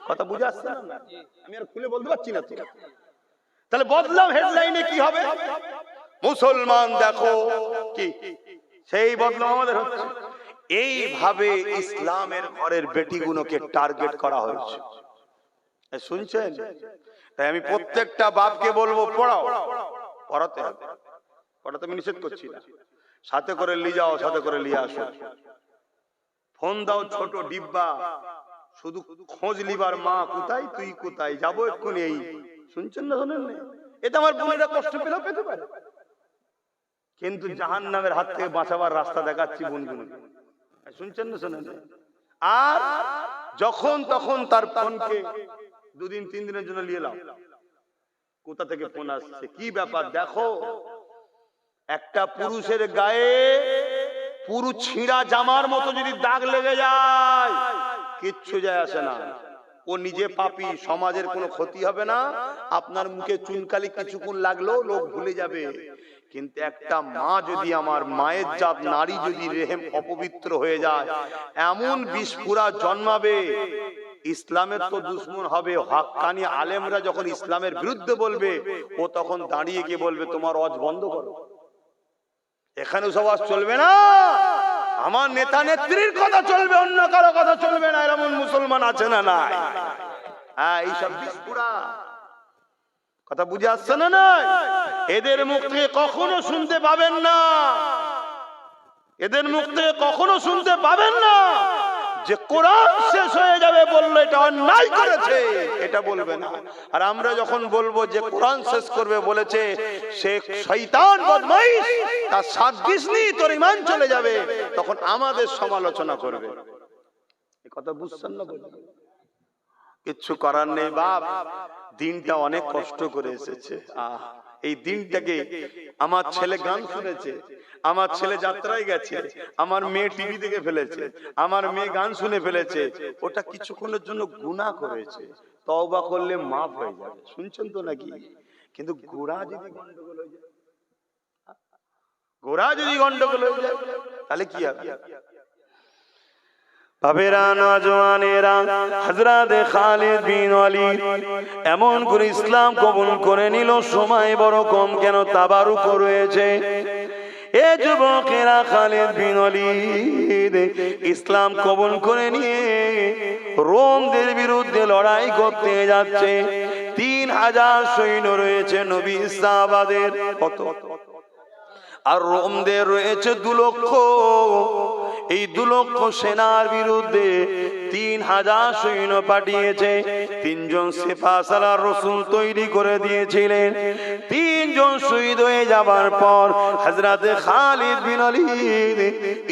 কথা বুঝে আসছে না? আমি আর খুলে বলতে পারছি না। তাহলে বদলাম হেডলাইনে কি হবে? মুসলমান দেখো কি, সেই বদলাম আমাদের হচ্ছে। এইভাবে ইসলামের ঘরের বেটিগুলোকে টার্গেট করা হয়েছে, শুনছেন? তাই আমি প্রত্যেকটা বাপকে বলবো, পড়াও, পড়াতে হবে। পড়াতে আমি নিষেধ করছি না, সাথে করে নিয়ে যাও, সাথে করে নিয়ে আসো। ফোন দাও, ছোট ডিব্বা, শুধু খোঁজ লিবার, মা কোথায়, তুই কোথায়, যাবো এক্ষুনি। এই শুনছেন না, শোনেন না? এতে আমার বোনেরা কষ্ট পেলেও পেতে পারে, কিন্তু জাহান্নামের হাত থেকে বাঁচাবার রাস্তা দেখাচ্ছি বোনগুলো। শুনছেন না, শোনেন? আর যখন তখন তার ফোনকে 2 দিন 3 দিনের জন্য নিয়ে নাও। কোথা থেকে ফোন আসছে, কি ব্যাপার দেখো। একটা পুরুষের গায়ে পুরো ছিঁড়া জামার মতো যদি দাগ লেগে যায়, কিচ্ছু যায় আসে না। ও নিজে পাপী, সমাজের কোনো ক্ষতি হবে না। আপনার মুখে চুনকালি কিছুক্ষণ লাগলেও লোক ভুলে যাবে। কিন্তু একটা মা যদি, আমার মায়ের জাত নারী যদি রেহেম অপবিত্র হয়ে যায়, এমন বিস্ফোরা জন্মাবে, ইসলামের তো দুশ্মন হবে। হক্কানি আলেমরা যখন ইসলামের বিরুদ্ধে বলবে, ও তখন দাঁড়িয়ে গিয়ে বলবে তোমার ওয়াজ বন্ধ করো, এখানে সবাই চলবে না, আমার নেতা নেত্রীর কথা চলবে, অন্য কারো কথা চলবে না। এমন মুসলমান আছে না? নাই। হ্যাঁ, এইসব বিস্ফোরা কথা বুঝে আসছে না? নয়, এদের মুখ থেকে কখনো শুনতে পাবেন না, এদের মুখ থেকে কখনো শুনতে পাবেন না যে কোরআন শেষ হয়ে যাবে বললে এটা অন্যায় করেছে, এটা বলবে না। আর আমরা যখন বলবো যে কোরআন শেষ করবে বলেছে, সে শয়তান বদমাইশ, তার সাদৃশ্য নেই, তোর ঈমান চলে যাবে, তখন আমাদের সমালোচনা করবে। এই কথা বুঝছেন না? কিচ্ছু করার নেই বাপ, দিনটা অনেক কষ্ট করে এসেছে। এই দিনটাকে, আমার ছেলে গান শুনেছে, আমার ছেলে যাত্রায় গেছে, আমার মেয়ে টিভি দেখে ফেলেছে, আমার মেয়ে গান শুনে ফেলেছে, ওটা কিছুক্ষণের জন্য গুনাহ করেছে, তওবা করলে মাফ হয়ে যাবে। শুনছেন তো নাকি? কিন্তু গোড়া যদি গন্ডগোল হয়ে যায়, গোড়া যদি গন্ডগোল হয়ে যায়, তাহলে কি হবে? বাবেরা, নওজওয়ানেরা, হযরত খালিদ বিন ওয়ালিদ এমন করে ইসলাম কবুল করে নিল। সময় বড় কম কেন, তাবারুক রয়েছে। এ যুবকেরা, খালিদ বিন ওয়ালিদ ইসলাম কবুল করে নিয়ে রোমদের বিরুদ্ধে লড়াই করতে যাচ্ছে। 3000 সৈন্য রয়েছে নবী সাহাবাদের, কত, আর রোমদের রয়েছে 2 লক্ষ। এই 2 লক্ষ সেনার বিরুদ্ধে 3000 সৈন্য পাঠিয়েছে। 3 জন সিপাহসালার রাসূল তৈরি করে দিয়েছিলেন। 3 জন শহীদ হয়ে যাবার পর হযরত খালিদ বিন ওয়ালিদ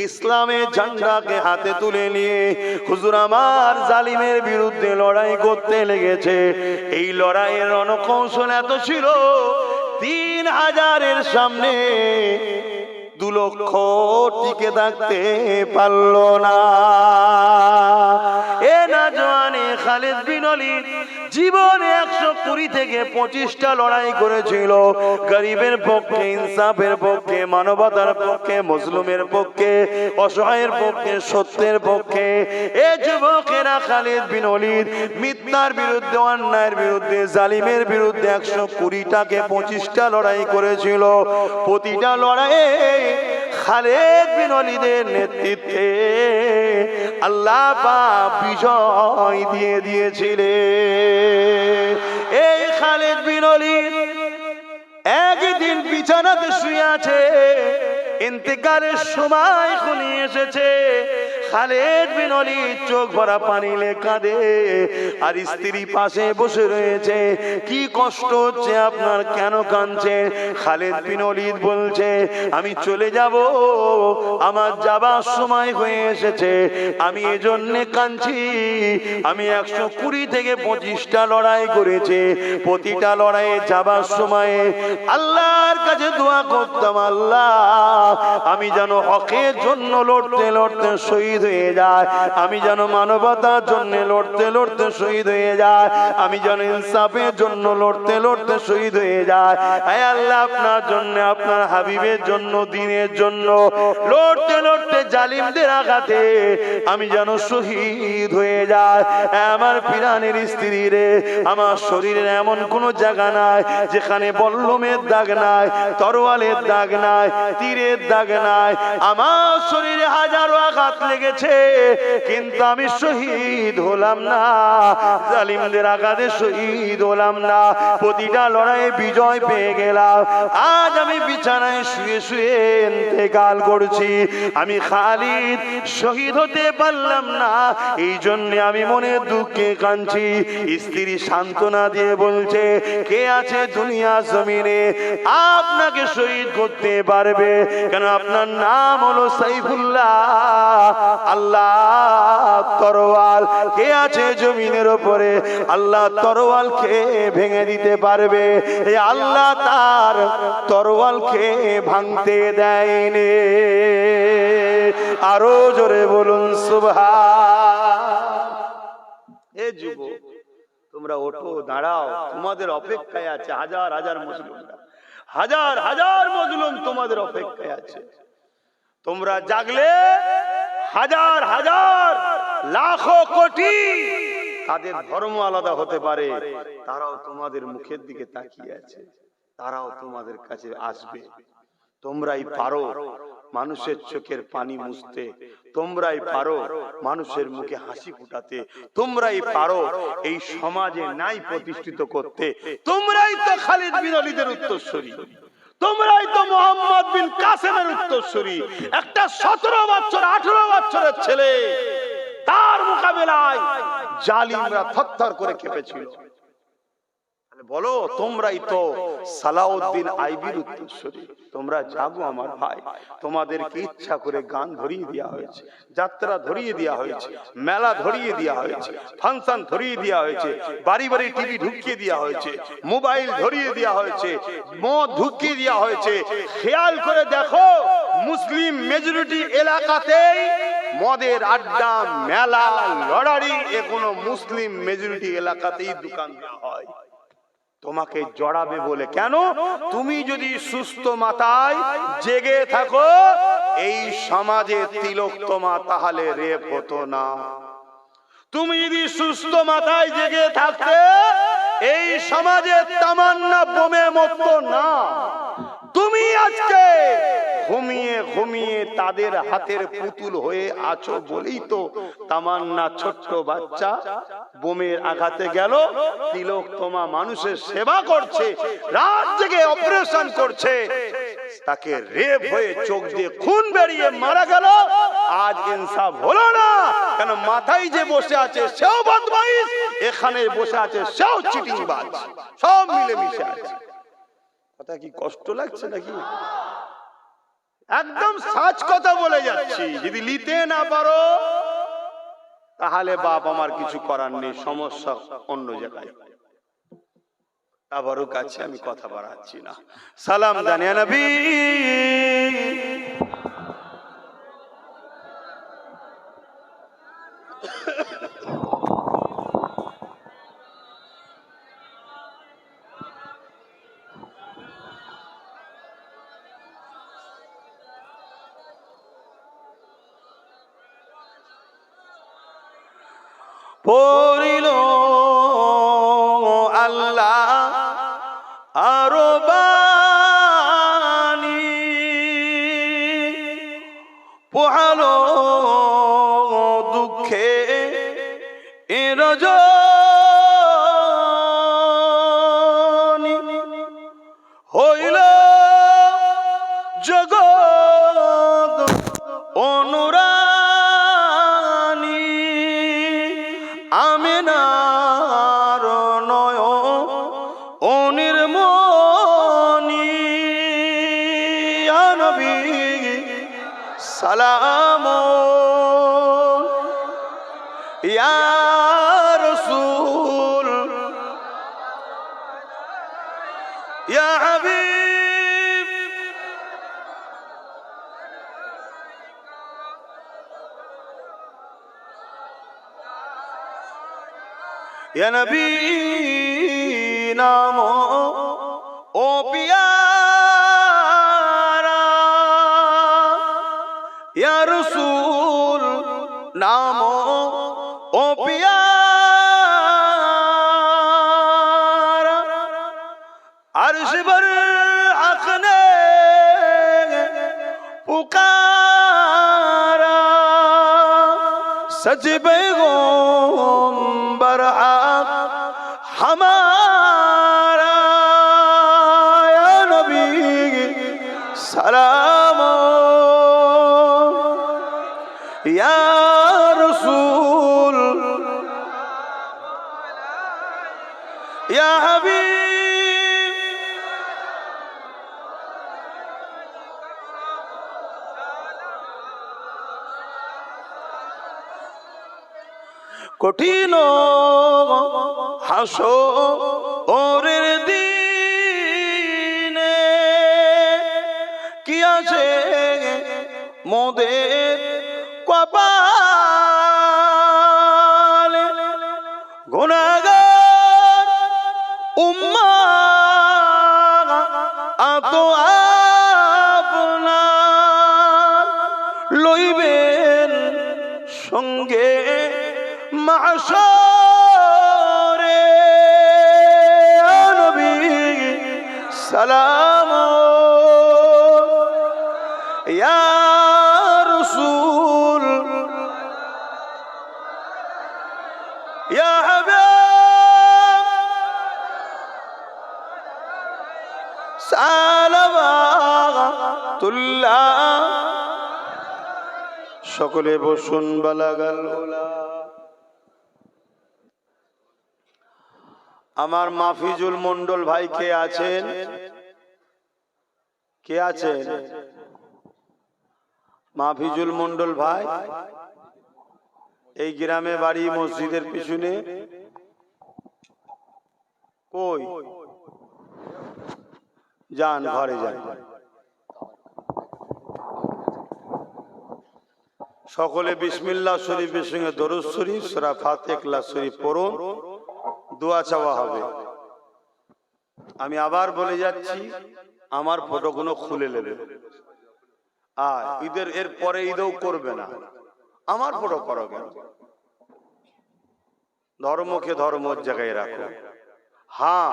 ইসলামের ঝান্ডাকে হাতে তুলে নিয়ে হুজুর আমার জালিমের বিরুদ্ধে লড়াই করতে লেগেছে। এই লড়াইয়ের রণকৌশল এত ছিল, 3000-এর সামনে 2 লক্ষ টিকে থাকতে পারল না। এ নওজওয়ানে খালিদ বিন ওয়ালিদ জীবনে 120 থেকে 25টা লড়াই করেছিল, গরিবের পক্ষে, ইনসাফের পক্ষে, মানবতার পক্ষে, মুসলিমের পক্ষে, অসহায়ের পক্ষে, সত্যের পক্ষে। এই যুবকেরা খালিদ বিন ওয়ালিদ মিথ্যার বিরুদ্ধে, অন্যায়ের বিরুদ্ধে, জালিমের বিরুদ্ধে 120টাকে 25টা লড়াই করেছিল। প্রতিটা লড়াইয়ে খালিদ বিন ওয়ালিদের নেতৃত্বে আল্লাহ পাক বিজয় দিয়ে দিয়েছিলেন। এই খালিদ বিন ওয়ালিদ একদিন বিছানাতে শুয়ে আছে, ইন্তেকালের সময় ঘনিয়ে এসেছে। খালিদ বিন ওয়ালিদ চোখ ভরা পানি লে কাঁদে, আর স্ত্রী পাশে বসে রয়েছে। কি কষ্ট হচ্ছে আপনার, কেন কাঁদছেন? খালিদ বিন ওয়ালিদ বলছে, আমি চলে যাব, আমার যাবার সময় হয়ে এসেছে, আমি এজন্য কাঁদছি। আমি 120 থেকে 25টা লড়াই করেছি, প্রতিটা লড়াইয়ে যাবার সময় আল্লাহর কাছে দোয়া করতাম, আল্লাহ আমি যেন হকের জন্য লড়তে লড়তে শহীদ হয়ে যায়, আমি যেন মানবতার জন্য লড়তে লড়তে শহীদ হয়ে যায়, আমি যেন ইনসাফের জন্য লড়তে লড়তে শহীদ হয়ে যায়। হে আল্লাহ, আপনার জন্য, আপনার হাবিবের জন্য, দ্বীনের জন্য লড়তে লড়তে জালিমদের আঘাতে আমি যেন শহীদ হয়ে যায়। আমার প্রাণের স্ত্রী রে, আমার শরীরের এমন কোন জায়গা নাই যেখানে বল্লমের দাগ নাই, তরোয়ালের দাগ নাই, তীরের দাগ নাই। আমার শরীরে হাজারো আঘাত লেগেছে, কিন্তু আমি শহীদ হলাম না, জালিমদের আঘাতে শহীদ হলাম না, প্রতিটা লড়াইয়ে বিজয় পেয়ে গেলাম। আজ আমি বিছানায় শুয়ে শুয়ে ইন্তেকাল করছি, আমি খালিদ শহীদ হতে পারলাম না, এই জন্য আমি মনে দুঃখে কাঁদছি। স্ত্রী সান্ত্বনা দিয়ে বলছে, কে আছে দুনিয়া জমিনে আপনাকে শহীদ করতে পারবে? কেন আপনার নাম হলো সাইফুল্লাহ, আল্লাহ তরোয়াল। কে আছে জমিনের উপরে আল্লাহ তরোয়ালকে ভেঙে দিতে পারবে? এই আল্লাহ তার তরোয়ালকে ভাঙতে দেয়নি। আরো জোরে বলুন সুবহান। এ যুবক, তোমরা ওঠো, দাঁড়াও, তোমাদের অপেক্ষায় আছে হাজার হাজার মুসলিমরা, হাজার হাজার মজলুম তোমাদের অপেক্ষায় আছে। তোমরা জাগলে হাজার হাজার লাখো কোটি, তাদের ধর্ম আলাদা হতে পারে, তারাও তোমাদের মুখের দিকে তাকিয়ে আছে, তারাও তোমাদের কাছে আসবে। তোমরাই পারো মানুষের চোখের পানি মুছতে, তোমরাই পারো মানুষের মুখে হাসি ফুটাতে, তোমরাই পারো এই সমাজে নাই প্রতিষ্ঠিত করতে। তোমরাই তো খালিদ বিন ওয়ালিদের উত্তরসূরি, তোমরাই তো মোহাম্মদ বিন কাসেমের উত্তরসূরি। একটা 17 বছর 18 বছরের ছেলে, তার মোকাবেলায় জালিমরা থরথর করে কেঁপেছিল। বলো, তোমরাই তো সালাউদ্দিন আইবির উত্তরসূরি। তোমরা জাগো আমার ভাই, তোমাদেরকে ইচ্ছা করে গান ধরিয়ে দেওয়া হয়েছে, যাত্রা ধরিয়ে দেওয়া হয়েছে, মেলা ধরিয়ে দেওয়া হয়েছে, ফাংশন ধরিয়ে দেওয়া হয়েছে, বাড়ি বাড়ি টিভি ঢুকিয়ে দেওয়া হয়েছে, মোবাইল ধরিয়ে দেওয়া হয়েছে, মদ ঢুকিয়ে দেওয়া হয়েছে। খেয়াল করে দেখো, মুসলিম মেজরিটি এলাকাতেই মদের আড্ডা, মেলা, লড়াই এগুলো মুসলিম মেজরিটি এলাকাতেই দোকান দেওয়া হয়। তোমাকে জড়াবে বলে কেন? তুমি যদি সুস্থ মাথায় জেগে থাকো, এই সমাজে তিলোত্তমা তাহলে রেপ হতো না। তুমি যদি সুস্থ মাথায় জেগে থাকতে, এই সমাজে তামান্না বোমে মরতো না। তুমি আজকে ঘুমিয়ে ঘুমিয়ে তাদের হাতের পুতুল হয়ে আছো বলেই তো তামান্না ছোট্ট বাচ্চা বোমের আঘাতে গেল, তিলোত্তমা মানুষের সেবা করছে, রাত জেগে অপারেশন করছে, তাকে রেপ হয়ে চোখ দিয়ে খুন বেরিয়ে মারা গেল। আজ ইনসাফ হলো না, কেন মাথায় যে বসে আছে সেও বদমাইশ, এখানে বসে আছে সেও চিটিংবাজ, সব মিলে মিশে আছে। কথা কি কষ্ট লাগছে নাকি? একদম সাচ কথা বলে যাচ্ছি। যদি নিতে না পারো তাহলে বাপ আমার কিছু করার নেই, সমস্যা অন্য জায়গায়। আবারও কাছে আমি কথা বাড়াচ্ছি না। সালাম জানিয়া নবী। পড়িল আল্লাহ আরো বাণী পোহালো দুঃখে রজনী হইল জগৎ অনুরানী আমিনার নয়ন অনির্মণি ইয়া নবী সালাম ইয়া রাসূল ইয়া হাবিব ইয়া নবী নাম ও পিয়ারা ইয়া রাসূল নাম ও পিয়ারা अर्श पर हक ने पुकारा सच पैगंबर हक हमारा या नबी सलाम या रसूल या हबीब কঠিন হাসরের দিনে কি আছে মোদের কপালে গুনাহগার উম্মাহ আত আপনার লইবেন সঙ্গে মাশরে নবী সালাম ইয়া রাসূল ইয়া হাবিব সালাওয়াতুল্লাহ সকলে বসুন বালাগাল উলা আমার মাফিজুল মন্ডল ভাই কে আছেন? কে আছেন? মাফিজুল মন্ডল ভাই এই গ্রামে বাড়ি, মসজিদের পিছনে। কই যান, ঘরে যান। সকলে বিসমিল্লাহ শরীফের সঙ্গে দরুদ শরীফ সূরা ফাতিহা ইখলাস শরীফ পড়ুন, দোয়া চাওয়া হবে। আমি আবার বলে যাচ্ছি, আমার ফটোগুলো খুলে নেবে। আর ঈদের এর পরে ঈদও করবে না, আমার ফটো করো কেন? ধর্মকে ধর্মের জায়গায় রাখো। হ্যাঁ,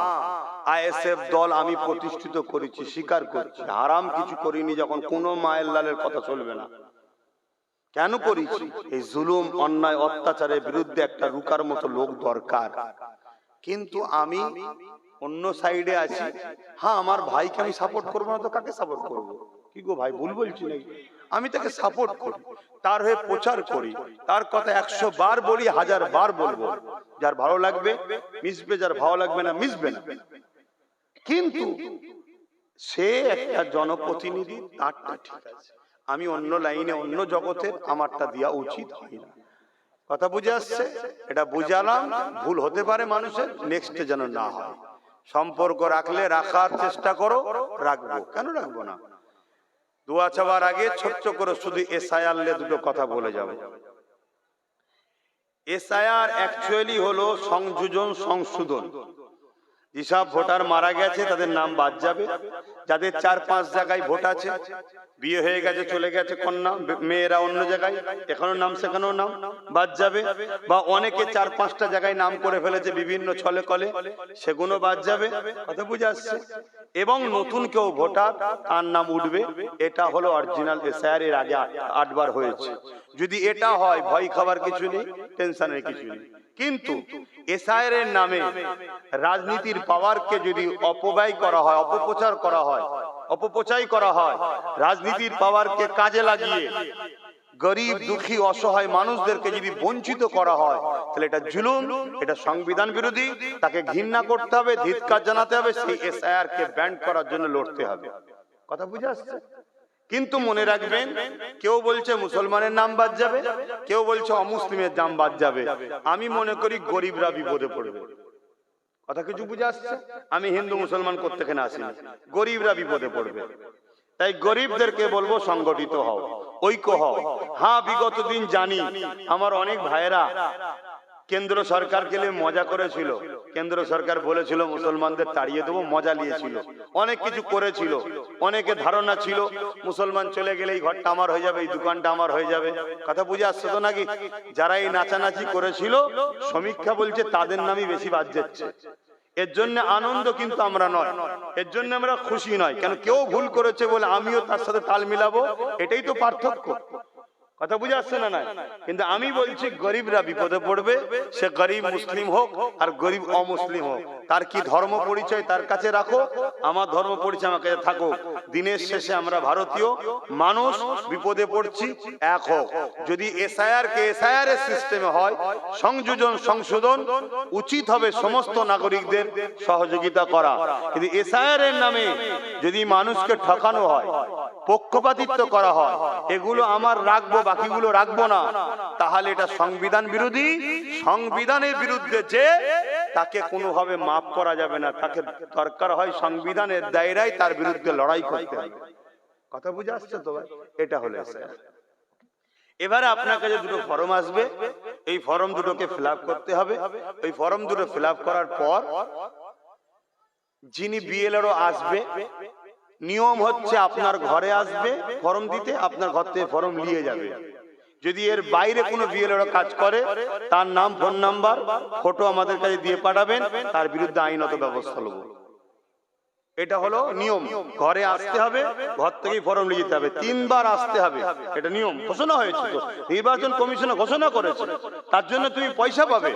আইএসএফ দল আমি প্রতিষ্ঠিত করেছি, স্বীকার করছি। হারাম কিছু করিনি, যখন কোনো মায়ের লালের কথা চলবে না। কেন করেছি? এই জুলুম, অন্যায়, অত্যাচারের বিরুদ্ধে একটা রুকার মতো লোক দরকার। কিন্তু আমি অন্য সাইডে আছি। হ্যাঁ, আমার ভাইকে আমি সাপোর্ট করবো না তো কাকে সাপোর্ট করবো? কি গো ভাই, ভুল বলছি নাকি? আমি তাকে সাপোর্ট করি, তার হয়ে প্রচার করি, তার কথা 100 বার বলি, 1000 বার বলবো। যার ভালো লাগবে মিশবে, যার ভালো লাগবে না মিশবে না। কিন্তু সে একটা জনপ্রতিনিধি, তারটা ঠিক আছে। আমি অন্য লাইনে, অন্য জগতের, আমারটা দেওয়া উচিত হয় না। কথা বুঝে আসছে? এটা বুঝালাম, ভুল হতে পারে মানুষের, নেক্সটে যেন না হয়। সম্পর্ক রাখলে রাখার চেষ্টা করো, রাখবো, কেন রাখবো না? দোয়া চাওয়ার আগে ছোট্ট করে শুধু এসআইআর নিয়ে দুটো কথা বলে যাবে। এসআইআর অ্যাকচুয়ালি হলো সংযোজন, সংশোধন। যেসব ভোটার মারা গেছে তাদের নাম বাদ যাবে, যাদের 4-5 জায়গায় ভোট আছে, বিয়ে হয়ে গেছে চলে গেছে কন্যা মেয়েরা অন্য জায়গায়, এখনো নাম সেখানেও নাম বাদ যাবে, বা অনেকে 4-5টা জায়গায় নাম করে ফেলেছে বিভিন্ন ছলে কলে, সেগুলো বাদ যাবে। কথা বুঝে আসছে? এবং নতুন কেউ ভোটার তার নাম উঠবে। এটা হলো অরিজিনাল এসআইআর, এর আগে 8 বার হয়েছে। যদি এটা হয় ভয় খাবার কিছু নেই, টেনশনের কিছু নেই। কিন্তু এসআইআর এর নামে রাজনীতির পাওয়ারকে যদি অপব্যয় করা হয়, অপপ্রচার করা হয়, অপপ্রচার করা হয়, রাজনীতির পাওয়ারকে কাজে লাগিয়ে গরিব দুঃখী অসহায় মানুষদেরকে যদি বঞ্চিত করা হয়, তাহলে এটা জুলুম, এটা সংবিধান বিরোধী। তাকে ঘৃণা করতে হবে, ধিক্কার জানাতে হবে, সেই এসআইআর কে ব্যান করার জন্য লড়তে হবে। কথা বুঝে আসছে? কিন্তু মনে রাখবেন, কেউ বলছে মুসলমানের নাম বাদ যাবে, কেউ বলছে অমুসলিমের নাম বাদ যাবে। আমি মনে করি গরিবরা বিপদে পড়বে। কথা কিছু বুঝে আসছে? আমি হিন্দু মুসলমান করতে কেন আসিনি, গরিবরা বিপদে পড়বে। তাই গরিবদেরকে বলবো সংগঠিত হও, ঐক্য হও। হ্যাঁ, বিগত দিন জানি আমার অনেক ভাইয়েরা কেন্দ্র সরকারকে নিয়ে মজা করেছিল। কেন্দ্র সরকার বলেছিল মুসলমানদের তাড়িয়ে দেবো, মজা নিয়েছিল, অনেক কিছু করেছিল। অনেকে ধারণা ছিল মুসলমান চলে গেলে এই ঘরটা আমার হয়ে যাবে, এই দোকানটা আমার হয়ে যাবে। কথা বুঝে আসছে তো নাকি? যারা এই নাচানাচি করেছিল, সমীক্ষা বলছে তাদের নামই বেশি বাদ যাচ্ছে। এর জন্য আনন্দ কিন্তু আমরা নয়, এর জন্য আমরা খুশি নয়। কেন? কেউ ভুল করেছে বলে আমিও তার সাথে তাল মিলাবো, এটাই তো পার্থক্য। কথা বুঝে আসছে না? না, কিন্তু আমি বলছি গরিবরা বিপদে পড়বে, সে গরিব মুসলিম হোক আর গরিব অমুসলিম হোক। তার কি ধর্ম পরিচয় তার কাছে রাখো, আমার ধর্ম পরিচয় আমার কাছে থাকুক। দিনের শেষে আমরা ভারতীয় মানুষ, বিপদে পড়ছি, এক হোক। যদি এসআইআর কে এসআইআর এর সিস্টেমে হয়, সংশোধন উচিত হবে সমস্ত নাগরিকদের সহযোগিতা করা। কিন্তু এসআইআর এর নামে যদি মানুষকে ঠকানো হয়, পক্ষপাতিত্ব করা হয়, এগুলো আমার রাখবো, বাকিগুলো রাখবো না, তাহলে এটা সংবিধান বিরোধী। সংবিধানের বিরুদ্ধে যে, তাকে কোনোভাবে মাফ করা যাবে না। তাকে দরকার হয় সংবিধানের দায়রায় তার বিরুদ্ধে লড়াই করতে হবে। কথা বুঝে আসছে তো? এটা হলো এসআইআর। এবারে আপনার কাছে দুটো ফর্ম আসবে, এই ফর্ম দুটোকে ফিল আপ করতে হবে। ওই ফর্ম দুটো ফিল আপ করার পর যিনি বিএলআরও আসবে, নিয়ম হচ্ছে আপনার ঘরে আসবে ফর্ম দিতে, আপনার ঘর থেকে ফর্ম নিয়ে যাবে। যদি এর বাইরে কোনো বিএলআরও কাজ করে, তার নাম, ফোন নাম্বার, ফটো আমাদের কাছে দিয়ে পাঠাবেন, তার বিরুদ্ধে আইনত ব্যবস্থা নেব। এটা হলো নিয়ম। ঘরে আসতে হবে, ঘর থেকেই ফর্ম নিয়ে যেতে হবে, 3 বার আসতে হবে। এটা নিয়ম ঘোষণা হয়েছে, তো নির্বাচন কমিশন ঘোষণা করেছে, তার জন্য তুমি পয়সা পাবে।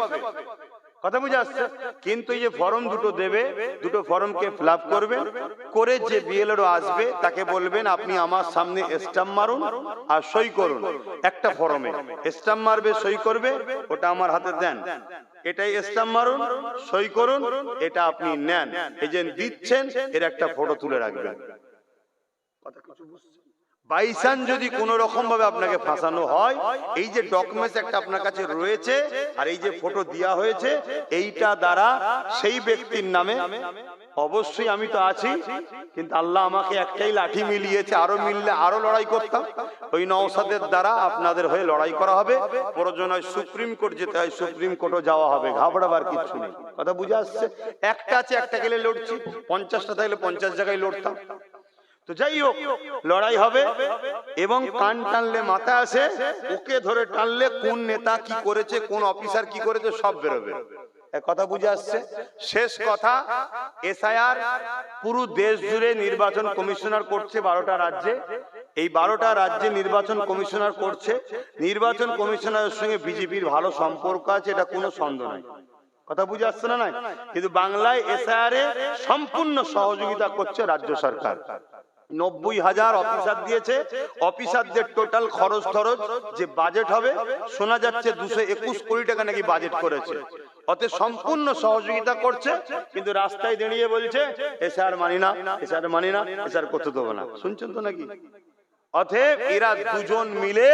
কথা বুঝে আসছে? কিন্তু এই যে ফর্ম দুটো দেবে, দুটো ফর্মকে ফিল আপ করবেন, করে যে বিএলআরও আসবে তাকে বলবেন আপনি আমার সামনে স্ট্যাম্প মারুন আর সই করুন। একটা ফর্মে স্ট্যাম্প মারবে, সই করবে, ওটা আমার হাতে দেন। এটাই স্ট্যাম্প মারুন, সই করুন, এটা আপনি নেন। এই যে দিচ্ছেন, এর একটা ফটো তুলে রাখবেন। কথা কিছু বুঝছেন? বাইচান্স যদি কোন রকম ভাবে আপনাকে ফাঁসানো হয়, এই যে ডকুমেন্টস একটা আপনার কাছে রয়েছে আর এই যে ফটো দেওয়া হয়েছে, এইটা দ্বারা সেই ব্যক্তির নামে, অবশ্যই আমি তো আছি, কিন্তু আল্লাহ আমাকে একটাই লাঠি মিলিয়েছে, আরো মিললে আরো লড়াই করতাম। ওই নওশাদের দ্বারা আপনাদের হয়ে লড়াই করা হবে। প্রয়োজন হয় সুপ্রিম কোর্ট যেতে হয়, সুপ্রিম কোর্টও যাওয়া হবে, ঘাবড়াবার কিছু নেই। কথা বুঝে আসছে? একটা আছে, একটা গেলে লড়ছি, 50টা থাকলে 50 জায়গায় লড়তাম। তো যাই হোক, লড়াই হবে। এবং কান টানলে মাথা আসে, ওকে ধরে টানলে কোন নেতা কি করেছে, কোন অফিসার কি করেছে, সব বেরোবে। কথা বুঝে আসছে? শেষ কথা, এসআইআর পুরো দেশ জুড়ে নির্বাচন কমিশনার করছে 12টা রাজ্যে। এই 12টা রাজ্যে নির্বাচন কমিশনার করছে। নির্বাচন কমিশনারের সঙ্গে বিজেপির ভালো সম্পর্ক আছে, এটা কোনো সন্দেহ নাই। কথা বুঝে আসছে না? নাই। কিন্তু বাংলায় এসআইআর এ সম্পূর্ণ সহযোগিতা করছে রাজ্য সরকার। 90,000 অফিসার দিয়েছে। অফিসারদের টোটাল খরচ যে বাজেট হবে, শোনা যাচ্ছে 221 কোটি টাকা নাকি বাজেট করেছে। অতএব সম্পূর্ণ সহযোগিতা করছে, কিন্তু রাস্তায় দাঁড়িয়ে বলছে এসআর মানি না, এসআর মানি না, এসআর করতে দেবো না। শুনছেন তো নাকি? অতএব এরা দুজন মিলে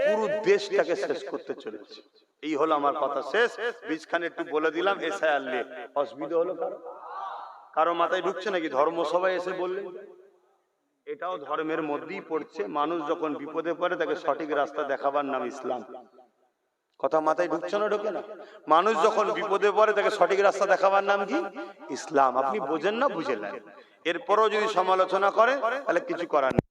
পুরো দেশটাকে শেষ করতে চলেছে। এই হলো আমার কথা শেষ। বীজখানে একটু বলে দিলাম এসআইআর নিয়ে। অসুবিধা হলো কারো মাথায় ঢুকছে নাকি? ধর্মসভায় এসে বললেন, এটাও ধর্মের মধ্যেই পড়ছে। মানুষ যখন বিপদে পড়ে তাকে সঠিক রাস্তা দেখাবার নাম ইসলাম। কথা মাথায় ঢুকছে না, ঢোকে না? মানুষ যখন বিপদে পড়ে তাকে সঠিক রাস্তা দেখাবার নাম কি? ইসলাম। আপনি বোঝেন না, বুঝে নেন। এরপরও যদি সমালোচনা করে তাহলে কিছু করার নেই।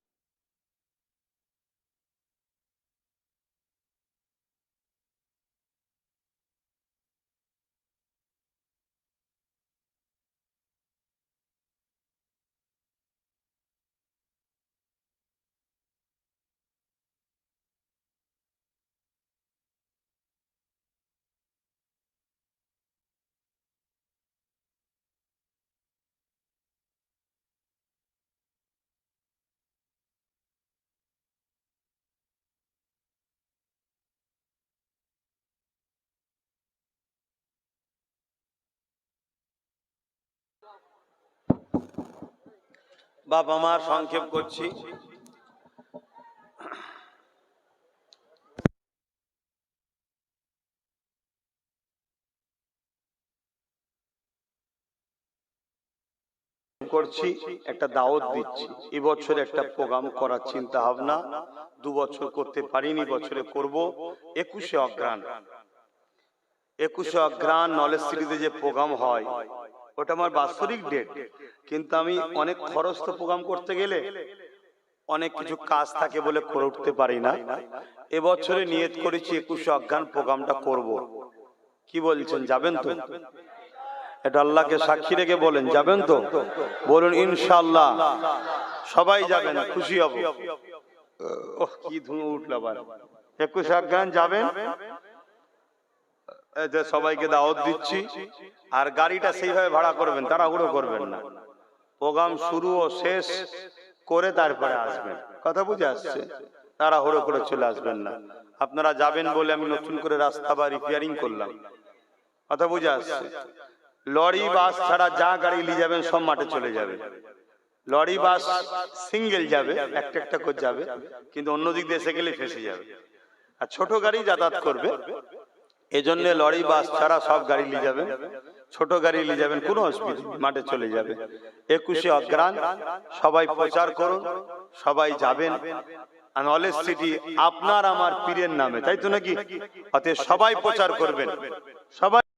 বাবা মার সংক্ষেপ করছি। করছি একটা দাওয়াত দিচ্ছি, এবছর একটা প্রোগ্রাম করার চিন্তা ভাবনা। 2 বছর করতে পারিনি, বছরে করব। 21শে অগ্রহায়ণ, 21শে অগ্রহায়ণ নলেজ সিটিতে যে প্রোগ্রাম হয় ওটা আমার বাৎসরিক ডেট, কিন্তু আমি অনেক খরচ তো প্রোগ্রাম করতে গেলে অনেক কিছু কাজ থাকে বলে করে উঠতে পারি না। এবছরে নিয়ত করেছি 21শে অগ্রহায়ণ প্রোগ্রামটা করব। কি বলছেন, যাবেন তো? এটা আল্লাহকে সাক্ষী রেখে বলেন, যাবেন তো? বলুন ইনশাআল্লাহ। সবাই যাবেন, খুশি হব। ওহ কি ধুম উঠল আবার। 21শে অগ্রহায়ণ যাবেন, সবাইকে দাওয়াত দিচ্ছি। আর গাড়িটা সেইভাবে ভাড়া করবেন, তাড়াহুড়ো করবেন না। প্রোগ্রাম শুরু ও শেষ করে তারপরে আসবেন, কথা বুঝে আসছে? তাড়াহুড়ো করে চলে আসবেন না। আপনারা যাবেন বলে আমি নতুন করে রাস্তা বা রিপেয়ারিং করলাম, কথা বুঝে আসছে? লরি বাস ছাড়া যা গাড়ি নিয়ে যাবেন সব মাঠে চলে যাবে। লরি বাস সিঙ্গেল যাবে, একটা একটা করে যাবে, কিন্তু অন্য দিক দিয়ে এসে গেলে ফেসে যাবে। আর ছোট গাড়ি যাতায়াত করবে, এজন্য লরি বাস ছাড়া সব গাড়ি নিয়ে যাবেন। ছোট গাড়ি নিয়ে যাবেন, কোনো অসুবিধা নেই, মাঠে চলে যাবে। 21শে অগ্রহায়ণ সবাই প্রচার করুন, সবাই যাবেন। নলেজ সিটি আপনার আমার পীরের নামে, তাই তো নাকি? অতএব সবাই প্রচার করবেন, সবাই।